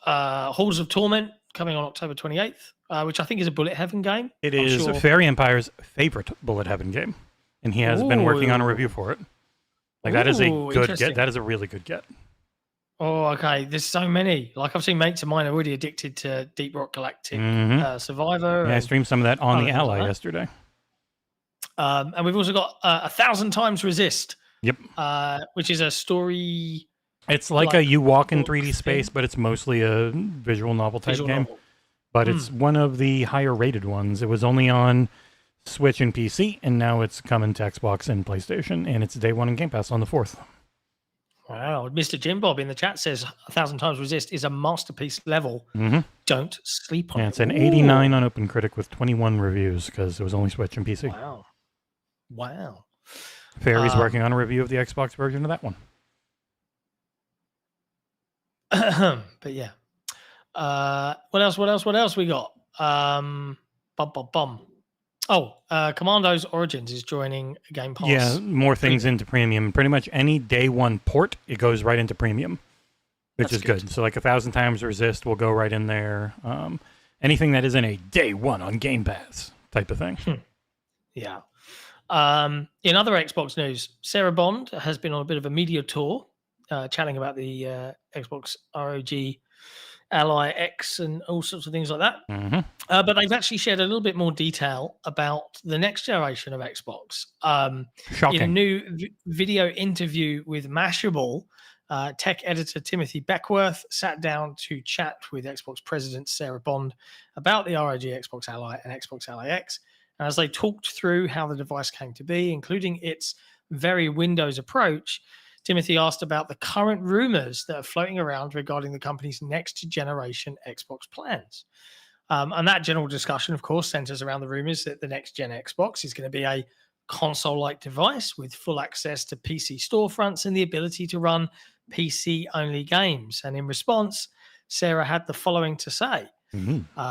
[SPEAKER 5] Halls of Torment coming on October 28th, which I think is a Bullet Heaven game.
[SPEAKER 4] It is Fairy Empire's favorite Bullet Heaven game. And he has been working on a review for it. Like, that is a good get. That is a really good get.
[SPEAKER 5] Oh, okay. There's so many. Like, I've seen mates of mine already addicted to Deep Rock Galactic Survivor.
[SPEAKER 4] Yeah, I streamed some of that on the Ally yesterday.
[SPEAKER 5] And we've also got 1,000 Times Resist.
[SPEAKER 4] Yep.
[SPEAKER 5] Which is a story.
[SPEAKER 4] It's like a you walk in 3D space, but it's mostly a visual novel type game. But it's one of the higher rated ones. It was only on Switch and PC, and now it's coming to Xbox and PlayStation, and it's day 1 in Game Pass on the 4th.
[SPEAKER 5] Wow. Mr. Jim Bob in the chat says 1,000 Times Resist is a masterpiece level. Don't sleep on it.
[SPEAKER 4] It's an 89 on OpenCritic with 21 reviews because it was only Switch and PC.
[SPEAKER 5] Wow.
[SPEAKER 4] Fairy's working on a review of the Xbox version of that one.
[SPEAKER 5] But yeah. What else we got? Commando's Origins is joining Game Pass.
[SPEAKER 4] Yeah, more things into premium. Pretty much any day 1 port, it goes right into premium, which is good. So like 1,000 Times Resist will go right in there. Anything that isn't a day 1 on Game Pass type of thing.
[SPEAKER 5] Yeah. In other Xbox news, Sarah Bond has been on a bit of a media tour, chatting about the Xbox ROG Ally X and all sorts of things like that. But they've actually shared a little bit more detail about the next generation of Xbox.
[SPEAKER 4] Shocking.
[SPEAKER 5] In a new video interview with Mashable, tech editor Timothy Beckworth sat down to chat with Xbox president Sarah Bond about the ROG Xbox Ally and Xbox Ally X. And as they talked through how the device came to be, including its very Windows approach, Timothy asked about the current rumors that are floating around regarding the company's next generation Xbox plans. And that general discussion, of course, centers around the rumors that the next gen Xbox is going to be a console-like device with full access to PC storefronts and the ability to run PC-only games. And in response, Sarah had the following to say.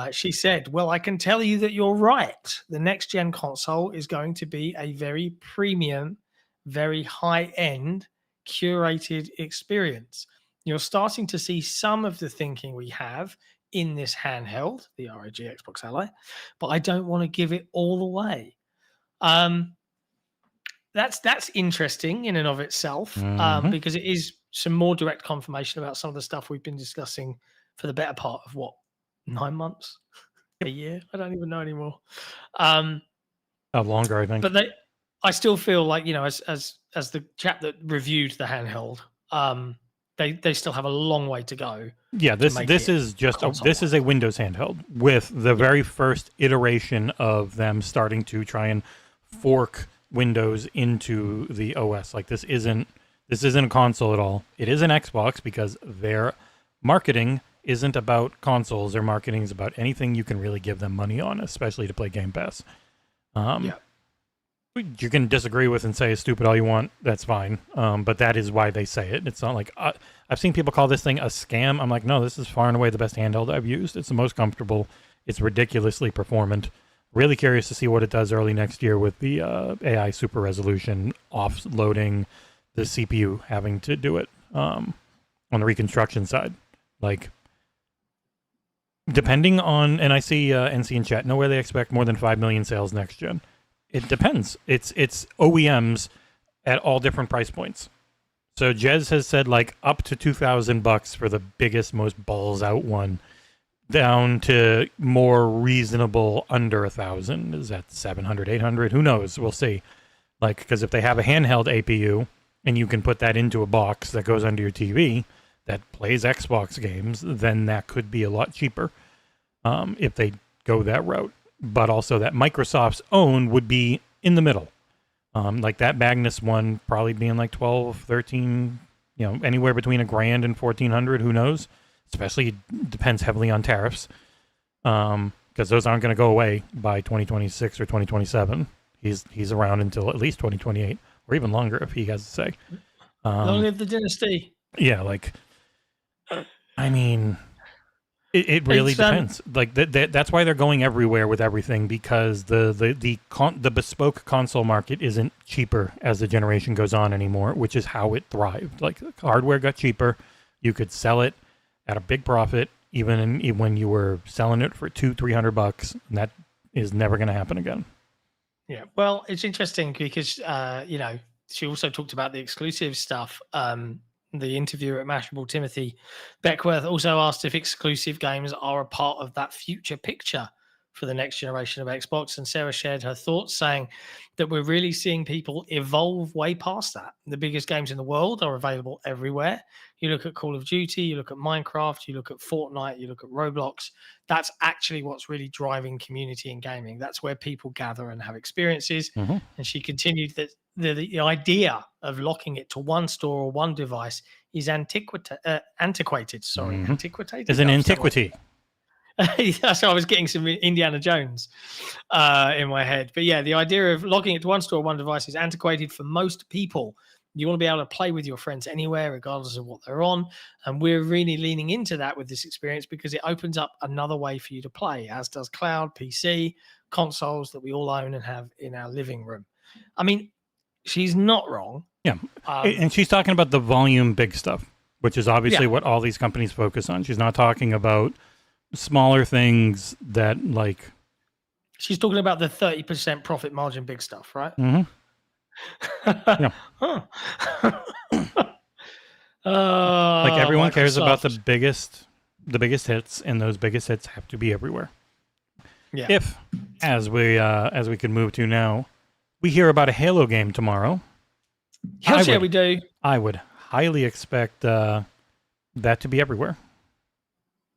[SPEAKER 5] She said, "Well, I can tell you that you're right. The next gen console is going to be a very premium, very high-end, curated experience. You're starting to see some of the thinking we have in this handheld, the ROG Xbox Ally, but I don't want to give it all away." That's interesting in and of itself, because it is some more direct confirmation about some of the stuff we've been discussing for the better part of 9 months, a year. I don't even know anymore.
[SPEAKER 4] Longer, I think.
[SPEAKER 5] But I still feel like, as the chap that reviewed the handheld, they still have a long way to go.
[SPEAKER 4] Yeah, this is a Windows handheld with the very first iteration of them starting to try and fork Windows into the OS. Like this isn't a console at all. It is an Xbox because their marketing isn't about consoles. Their marketing is about anything you can really give them money on, especially to play Game Pass. You can disagree with and say it's stupid all you want. That's fine. But that is why they say it. It's not like I've seen people call this thing a scam. I'm like, no, this is far and away the best handheld I've used. It's the most comfortable. It's ridiculously performant. Really curious to see what it does early next year with the AI super resolution offloading the CPU having to do it on the reconstruction side. Like, depending on, and I see NC in chat, nowhere they expect more than 5 million sales next gen. It depends. It's OEMs at all different price points. So Jez has said like up to $2,000 for the biggest, most balls out one, down to more reasonable under 1,000. Is that 700, 800? Who knows? We'll see. Like, because if they have a handheld APU and you can put that into a box that goes under your TV that plays Xbox games, then that could be a lot cheaper if they go that route. But also that Microsoft's own would be in the middle. Like that Magnus one probably being like 12, 13, anywhere between $1,000 and $1,400, who knows? Especially depends heavily on tariffs. Because those aren't going to go away by 2026 or 2027. He's around until at least 2028 or even longer if he has to say.
[SPEAKER 5] Long live the dynasty.
[SPEAKER 4] Yeah, like, I mean, it really depends. Like that's why they're going everywhere with everything, because the bespoke console market isn't cheaper as the generation goes on anymore, which is how it thrived. Like hardware got cheaper, you could sell it at a big profit, even when you were selling it for $200-$300, and that is never going to happen again.
[SPEAKER 5] Yeah, well, it's interesting because she also talked about the exclusive stuff. The interviewer at Mashable, Timothy Beckworth, also asked if exclusive games are a part of that future picture for the next generation of Xbox. And Sarah shared her thoughts, saying that we're really seeing people evolve way past that. The biggest games in the world are available everywhere. You look at Call of Duty, you look at Minecraft, you look at Fortnite, you look at Roblox. That's actually what's really driving community in gaming. That's where people gather and have experiences.
[SPEAKER 4] Mm-hmm.
[SPEAKER 5] And she continued that the idea of locking it to one store or one device is antiquated. Sorry,
[SPEAKER 4] mm-hmm.
[SPEAKER 5] Antiquated
[SPEAKER 4] is an antiquity.
[SPEAKER 5] So I was getting some Indiana Jones in my head. But yeah, the idea of logging it to one store, one device is antiquated for most people. You want to be able to play with your friends anywhere, regardless of what they're on. And we're really leaning into that with this experience because it opens up another way for you to play, as does cloud, PC, consoles that we all own and have in our living room. I mean, she's not wrong.
[SPEAKER 4] Yeah. And she's talking about the volume big stuff, which is obviously what all these companies focus on. She's not talking about smaller things that like...
[SPEAKER 5] She's talking about the 30% profit margin big stuff, right?
[SPEAKER 4] Mm-hmm.
[SPEAKER 5] Yeah.
[SPEAKER 4] Like everyone cares about
[SPEAKER 5] Microsoft.
[SPEAKER 4] the biggest hits, and those biggest hits have to be everywhere.
[SPEAKER 5] Yeah.
[SPEAKER 4] If, as we can move to now, we hear about a Halo game tomorrow.
[SPEAKER 5] Hell yeah, we do.
[SPEAKER 4] I would highly expect that to be everywhere.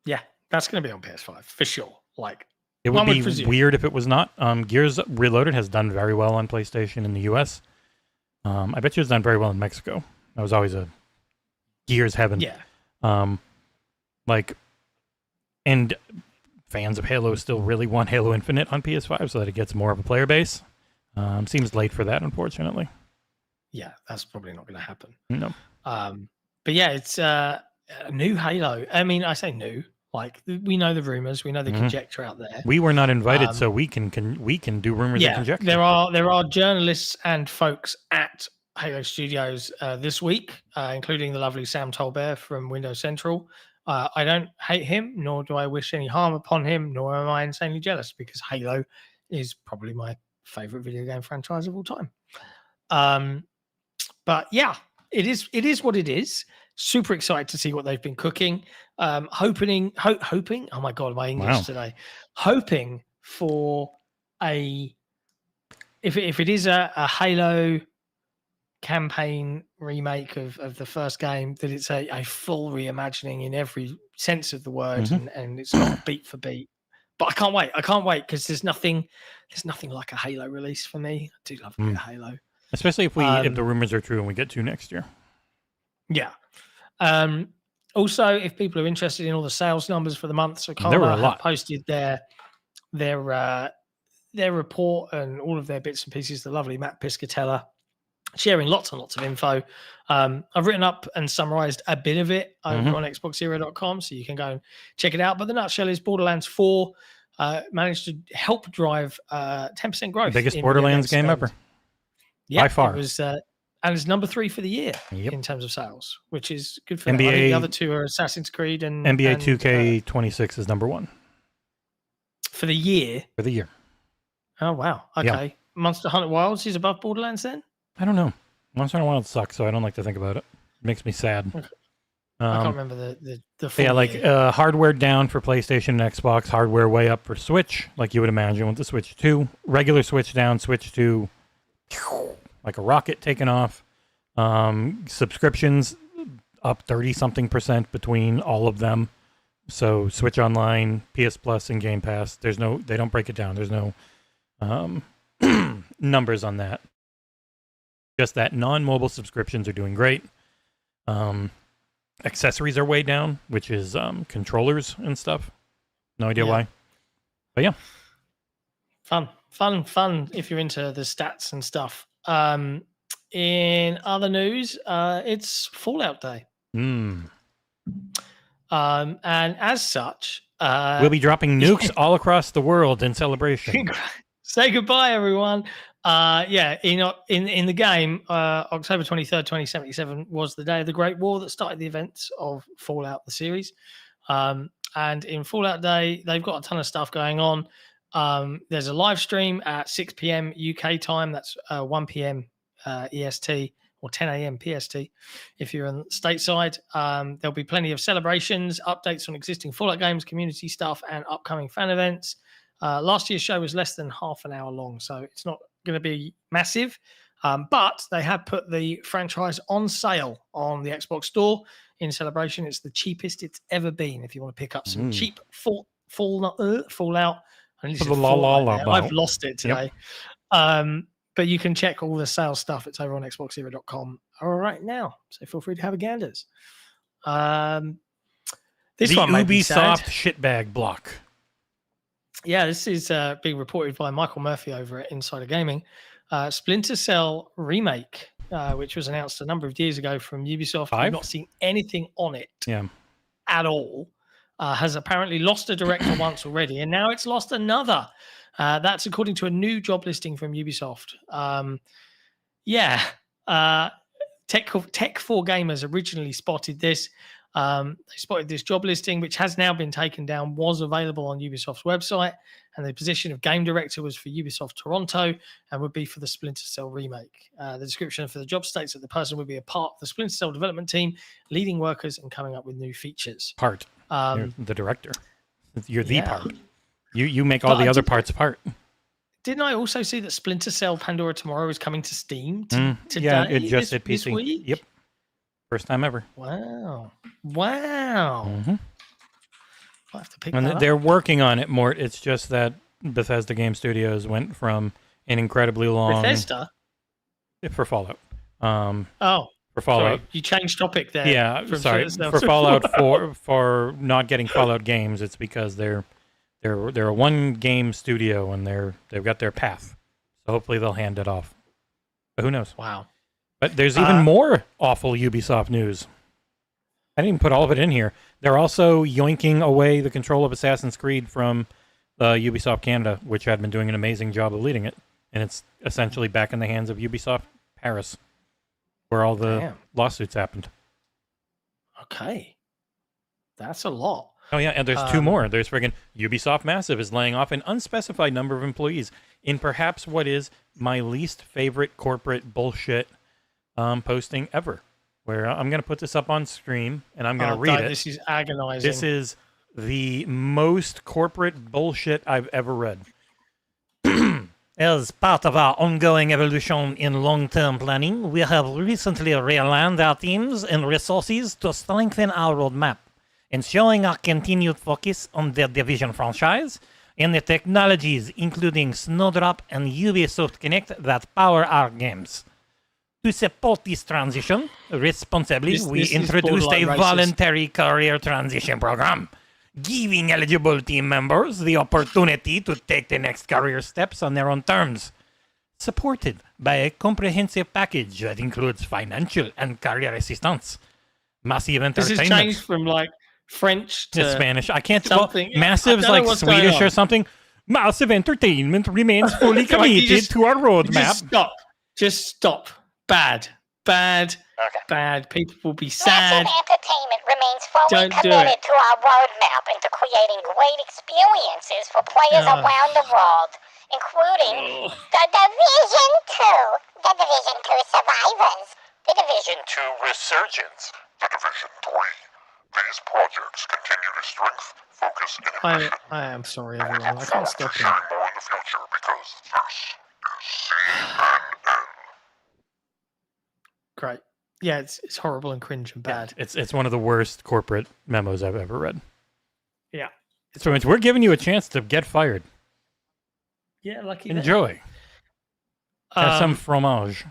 [SPEAKER 5] Yeah, that's going to be on PS5 for sure. Like,
[SPEAKER 4] it would be weird if it was not. Gears Reloaded has done very well on PlayStation in the US. I bet you it's done very well in Mexico. That was always a Gears heaven.
[SPEAKER 5] Yeah.
[SPEAKER 4] And fans of Halo still really want Halo Infinite on PS5 so that it gets more of a player base. Seems late for that, unfortunately.
[SPEAKER 5] Yeah, that's probably not going to happen.
[SPEAKER 4] No.
[SPEAKER 5] But yeah, it's a new Halo. I mean, I say new. Like, we know the rumors, we know the conjecture out there.
[SPEAKER 4] We were not invited, so we can do rumors and conjecture.
[SPEAKER 5] There are journalists and folks at Halo Studios this week, including the lovely Sam Tolbert from Windows Central. I don't hate him, nor do I wish any harm upon him, nor am I insanely jealous, because Halo is probably my favorite video game franchise of all time. But yeah, it is what it is. Super excited to see what they've been cooking. Hoping. Oh my god, my English today. Hoping for if it is a Halo campaign remake of the first game, that it's a full reimagining in every sense of the word, and it's not beat for beat. But I can't wait because there's nothing like a Halo release for me. I do love a bit of Halo,
[SPEAKER 4] especially if the rumors are true and we get to next year.
[SPEAKER 5] Yeah. Also, if people are interested in all the sales numbers for the month, Circana have posted their report and all of their bits and pieces. The lovely Matt Piscatella sharing lots and lots of info. I've written up and summarized a bit of it over on XboxEra.com, so you can go and check it out. But the nutshell is Borderlands 4 managed to help drive 10% growth.
[SPEAKER 4] The biggest Borderlands game ever.
[SPEAKER 5] Yeah,
[SPEAKER 4] by far.
[SPEAKER 5] It was, and it's number 3 for the year in terms of sales, which is good for
[SPEAKER 4] NBA.
[SPEAKER 5] them. I think the other two are Assassin's Creed and
[SPEAKER 4] NBA 2K26 is number 1
[SPEAKER 5] for the year.
[SPEAKER 4] For the year.
[SPEAKER 5] Oh wow! Okay, yeah. Monster Hunter Wilds is above Borderlands then.
[SPEAKER 4] I don't know. Monster Hunter Wilds sucks, so I don't like to think about it. It makes me sad.
[SPEAKER 5] Okay. I can't remember the full
[SPEAKER 4] year. Hardware down for PlayStation and Xbox, hardware way up for Switch, like you would imagine with the Switch 2. Regular Switch down, Switch 2 like a rocket taking off. Subscriptions up 30-something% between all of them. So Switch Online, PS Plus, and Game Pass. They don't break it down. There's no numbers on that. Just that non-mobile subscriptions are doing great. Accessories are way down, which is controllers and stuff. No idea why. But yeah.
[SPEAKER 5] Fun if you're into the stats and stuff. In other news, it's Fallout Day. And as such,
[SPEAKER 4] we'll be dropping nukes all across the world in celebration.
[SPEAKER 5] Say goodbye, everyone. In the game, October 23rd, 2077 was the day of the Great War that started the events of Fallout, the series. And in Fallout Day, they've got a ton of stuff going on. There's a live stream at 6 p.m. UK time. That's 1 p.m. EST or 10 a.m. PST if you're on stateside. There'll be plenty of celebrations, updates on existing Fallout games, community stuff, and upcoming fan events. Last year's show was less than half an hour long, so it's not going to be massive. But they have put the franchise on sale on the Xbox Store in celebration. It's the cheapest it's ever been. If you want to pick up some cheap Fallout. I've lost it today. Yep. But you can check all the sales stuff. It's over on XboxEra.com right now. So feel free to have a ganders. This one may be sad.
[SPEAKER 4] Ubisoft shitbag block.
[SPEAKER 5] Yeah, this is being reported by Michael Murphy over at Insider Gaming. Splinter Cell remake, which was announced a number of years ago from Ubisoft. I've not seen anything on it at all. Has apparently lost a director once already, and now it's lost another. That's according to a new job listing from Ubisoft. Tech4 Gamers originally spotted this. They spotted this job listing, which has now been taken down, was available on Ubisoft's website, and the position of game director was for Ubisoft Toronto and would be for the Splinter Cell remake. The description for the job states that the person would be a part of the Splinter Cell development team, leading workers and coming up with new features.
[SPEAKER 4] You're the director. You're the part. You make all the other parts part.
[SPEAKER 5] Didn't I also see that Splinter Cell Pandora Tomorrow is coming to Steam today?
[SPEAKER 4] Yeah, it just hit PC.
[SPEAKER 5] This week?
[SPEAKER 4] Yep. First time ever.
[SPEAKER 5] Wow.
[SPEAKER 4] Mm-hmm.
[SPEAKER 5] I'll have to pick
[SPEAKER 4] and
[SPEAKER 5] that up.
[SPEAKER 4] They're working on it more. It's just that Bethesda Game Studios went from an incredibly long...
[SPEAKER 5] Bethesda?
[SPEAKER 4] For Fallout. For Fallout.
[SPEAKER 5] Sorry, you changed topic there.
[SPEAKER 4] Yeah, sorry. For Fallout, for not getting Fallout games, it's because they're a one game studio and they've got their path. So hopefully they'll hand it off. But who knows?
[SPEAKER 5] Wow.
[SPEAKER 4] But there's even more awful Ubisoft news. I didn't even put all of it in here. They're also yoinking away the control of Assassin's Creed from Ubisoft Canada, which had been doing an amazing job of leading it. And it's essentially back in the hands of Ubisoft Paris, where all the lawsuits happened.
[SPEAKER 5] Okay. That's a lot.
[SPEAKER 4] Oh, yeah, and there's two more. There's friggin' Ubisoft Massive is laying off an unspecified number of employees in perhaps what is my least favorite corporate bullshit posting ever, where I'm going to put this up on stream, and I'm going to read it.
[SPEAKER 5] This is agonizing.
[SPEAKER 4] This is the most corporate bullshit I've ever read. As part of our ongoing evolution in long-term planning, we have recently realigned our teams and resources to strengthen our roadmap, ensuring our continued focus on the Division franchise and the technologies, including Snowdrop and Ubisoft Connect, that power our games. To support this transition responsibly, we introduced a voluntary career transition program, giving eligible team members the opportunity to take the next career steps on their own terms, supported by a comprehensive package that includes financial and career assistance, massive entertainment.
[SPEAKER 5] This has changed from like French to
[SPEAKER 4] Spanish. I can't.
[SPEAKER 5] something.
[SPEAKER 4] Massive's like Swedish or something. Massive entertainment remains fully committed to our roadmap.
[SPEAKER 5] Just stop. Bad. People will be sad.
[SPEAKER 6] Massive Entertainment remains fully committed to our roadmap and to creating great experiences for players around the world, including the Division 2, the Division 2 Survivors, the Division 2 Resurgence,
[SPEAKER 7] the Division 3. These projects continue to strengthen, focus, and ambition.
[SPEAKER 5] I am sorry, everyone. I can't stop
[SPEAKER 7] shine more in the future because this is CNN.
[SPEAKER 5] great. Yeah, it's horrible and cringe and bad.
[SPEAKER 4] It's one of the worst corporate memos I've ever read.
[SPEAKER 5] Yeah.
[SPEAKER 4] So we're giving you a chance to get fired.
[SPEAKER 5] Yeah, lucky.
[SPEAKER 4] Enjoy. Have some fromage.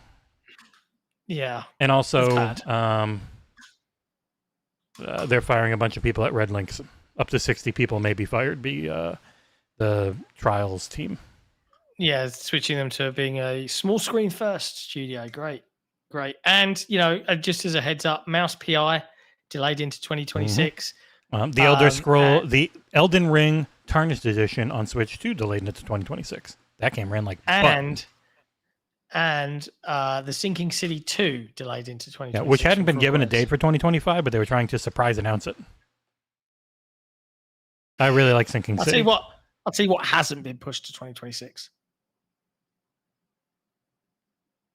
[SPEAKER 5] Yeah.
[SPEAKER 4] And also, they're firing a bunch of people at Red Links. Up to 60 people may be fired. The Trials team.
[SPEAKER 5] Yeah, switching them to being a small screen first studio. Great. And, just as a heads up, Mouse PI delayed into 2026.
[SPEAKER 4] The Elden Ring Tarnished Edition on Switch 2 delayed into 2026. That game ran like
[SPEAKER 5] and the Sinking City 2 delayed into 2026.
[SPEAKER 4] Yeah, which hadn't been given a date for 2025, but they were trying to surprise announce it. I really like Sinking City.
[SPEAKER 5] I'll tell you what hasn't been pushed to 2026.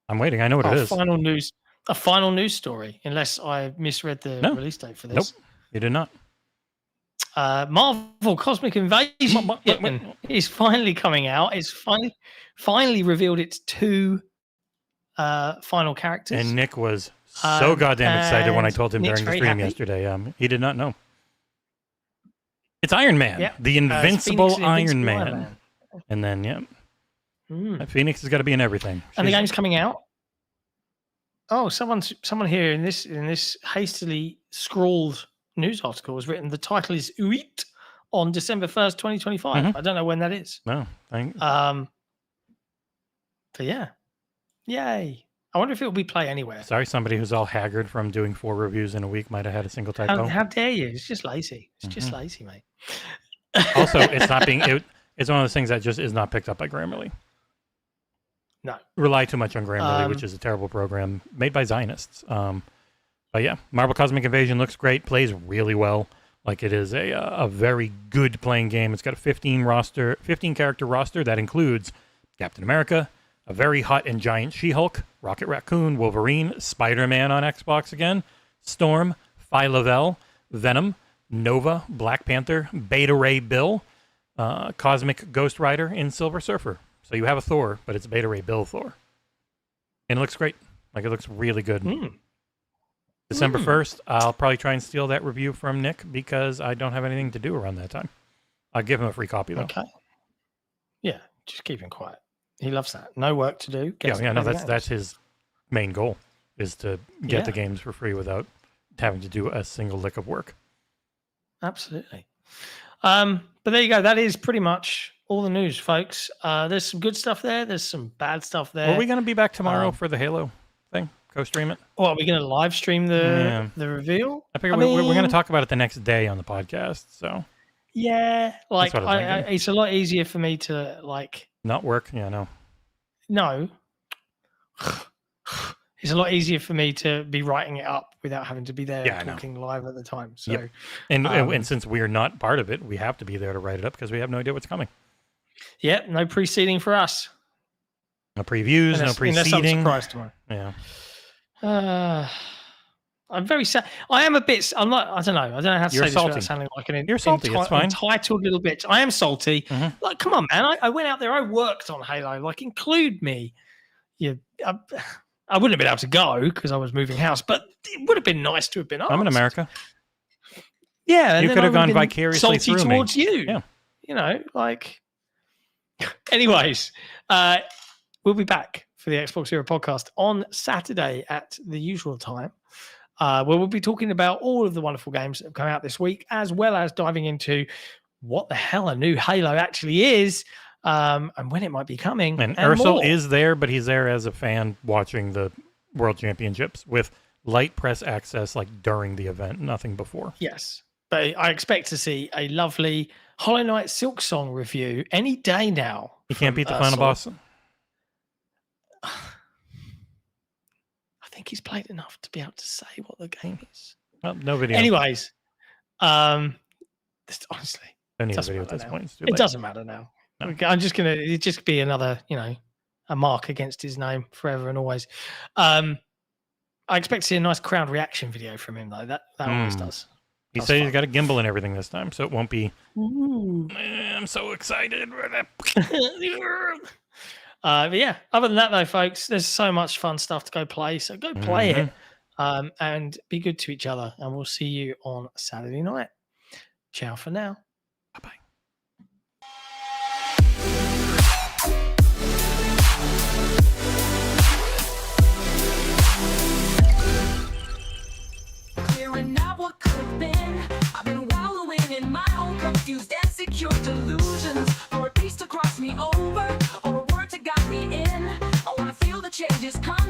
[SPEAKER 4] I'm waiting. I know what it is.
[SPEAKER 5] A final news story, unless I misread the release date for this.
[SPEAKER 4] Nope, you did not.
[SPEAKER 5] Marvel Cosmic Invasion is finally coming out. It's finally revealed its 2 final characters.
[SPEAKER 4] And Nick was so goddamn excited when I told him
[SPEAKER 5] Nick's
[SPEAKER 4] during the stream yesterday. He did not know. It's Iron Man, the invincible Iron Man. And then, Phoenix has got to be in everything.
[SPEAKER 5] And the game's coming out. Oh, someone here in this hastily scrawled news article has written the title is Uit on December 1st, 2025. I don't know when that is.
[SPEAKER 4] No,
[SPEAKER 5] but yeah, yay! I wonder if it will be Play Anywhere.
[SPEAKER 4] Sorry, somebody who's all haggard from doing 4 reviews in a week might have had a single typo.
[SPEAKER 5] How dare you? It's just lazy. It's just lazy, mate.
[SPEAKER 4] Also, it's not being. It's one of those things that just is not picked up by Grammarly.
[SPEAKER 5] No.
[SPEAKER 4] Rely too much on Grammarly, which is a terrible program made by Zionists. But yeah, Marvel Cosmic Invasion looks great, plays really well. Like it is a very good playing game. It's got a 15 character roster that includes Captain America, a very hot and giant She-Hulk, Rocket Raccoon, Wolverine, Spider-Man on Xbox again, Storm, Phyla-Vell, Venom, Nova, Black Panther, Beta Ray Bill, Cosmic Ghost Rider, and Silver Surfer. So you have a Thor, but it's Beta Ray Bill Thor. And it looks great. Like it looks really good. December 1st, I'll probably try and steal that review from Nick because I don't have anything to do around that time. I'll give him a free copy, though.
[SPEAKER 5] Okay. Yeah, just keep him quiet. He loves that. No work to do.
[SPEAKER 4] That's his main goal, is to get the games for free without having to do a single lick of work.
[SPEAKER 5] Absolutely. But there you go. That is pretty much all the news, folks. There's some good stuff there. There's some bad stuff there.
[SPEAKER 4] Are we going to be back tomorrow for the Halo thing? Go stream it?
[SPEAKER 5] Well, are we going to live stream the reveal?
[SPEAKER 4] I figure we're going to talk about it the next day on the podcast. So
[SPEAKER 5] yeah, like it's a lot easier for me to
[SPEAKER 4] not work. Yeah,
[SPEAKER 5] no. It's a lot easier for me to be writing it up without having to be there talking live at the time. So,
[SPEAKER 4] and since we're not part of it, we have to be there to write it up because we have no idea what's coming.
[SPEAKER 5] Yeah, no preceding for us.
[SPEAKER 4] No previews, no preceding.
[SPEAKER 5] Unless I'm surprised tomorrow.
[SPEAKER 4] Yeah.
[SPEAKER 5] I'm very sad. I am a bit. I'm not. I don't know. I don't know how to say this without sounding like an
[SPEAKER 4] You're salty. It's fine.
[SPEAKER 5] Entitled little bitch. I am salty. Like, come on, man. I went out there. I worked on Halo. Like, include me. I wouldn't have been able to go because I was moving house, but it would have been nice to have been asked.
[SPEAKER 4] I'm in America.
[SPEAKER 5] Yeah,
[SPEAKER 4] you could have gone vicariously through
[SPEAKER 5] towards
[SPEAKER 4] me.
[SPEAKER 5] You.
[SPEAKER 4] Yeah.
[SPEAKER 5] Anyways, we'll be back for the XboxEra podcast on Saturday at the usual time, where we'll be talking about all of the wonderful games that have come out this week, as well as diving into what the hell a new Halo actually is, and when it might be coming.
[SPEAKER 4] And Ursel is there, but he's there as a fan watching the World Championships with light press access, like during the event, nothing before.
[SPEAKER 5] Yes, but I expect to see a lovely Hollow Knight Silksong review any day now.
[SPEAKER 4] He can't beat the final boss.
[SPEAKER 5] I think he's played enough to be able to say what the game is.
[SPEAKER 4] Well, no video.
[SPEAKER 5] Anyways, honestly,
[SPEAKER 4] don't need a video at this point.
[SPEAKER 5] It doesn't matter now. No. I'm just gonna. It just be another, a mark against his name forever and always. I expect to see a nice crowd reaction video from him though. That always does.
[SPEAKER 4] He said he's got a gimbal and everything this time, so it won't be. I'm so excited.
[SPEAKER 5] But yeah, other than that though, folks, there's so much fun stuff to go play. So go play it and be good to each other. And we'll see you on Saturday night. Ciao for now.
[SPEAKER 4] Bye-bye.
[SPEAKER 1] Clearing out what could have been. I've been wallowing in my own confused and secure delusions. For a piece to cross me over, or a word to guide me in. I wanna feel the changes come.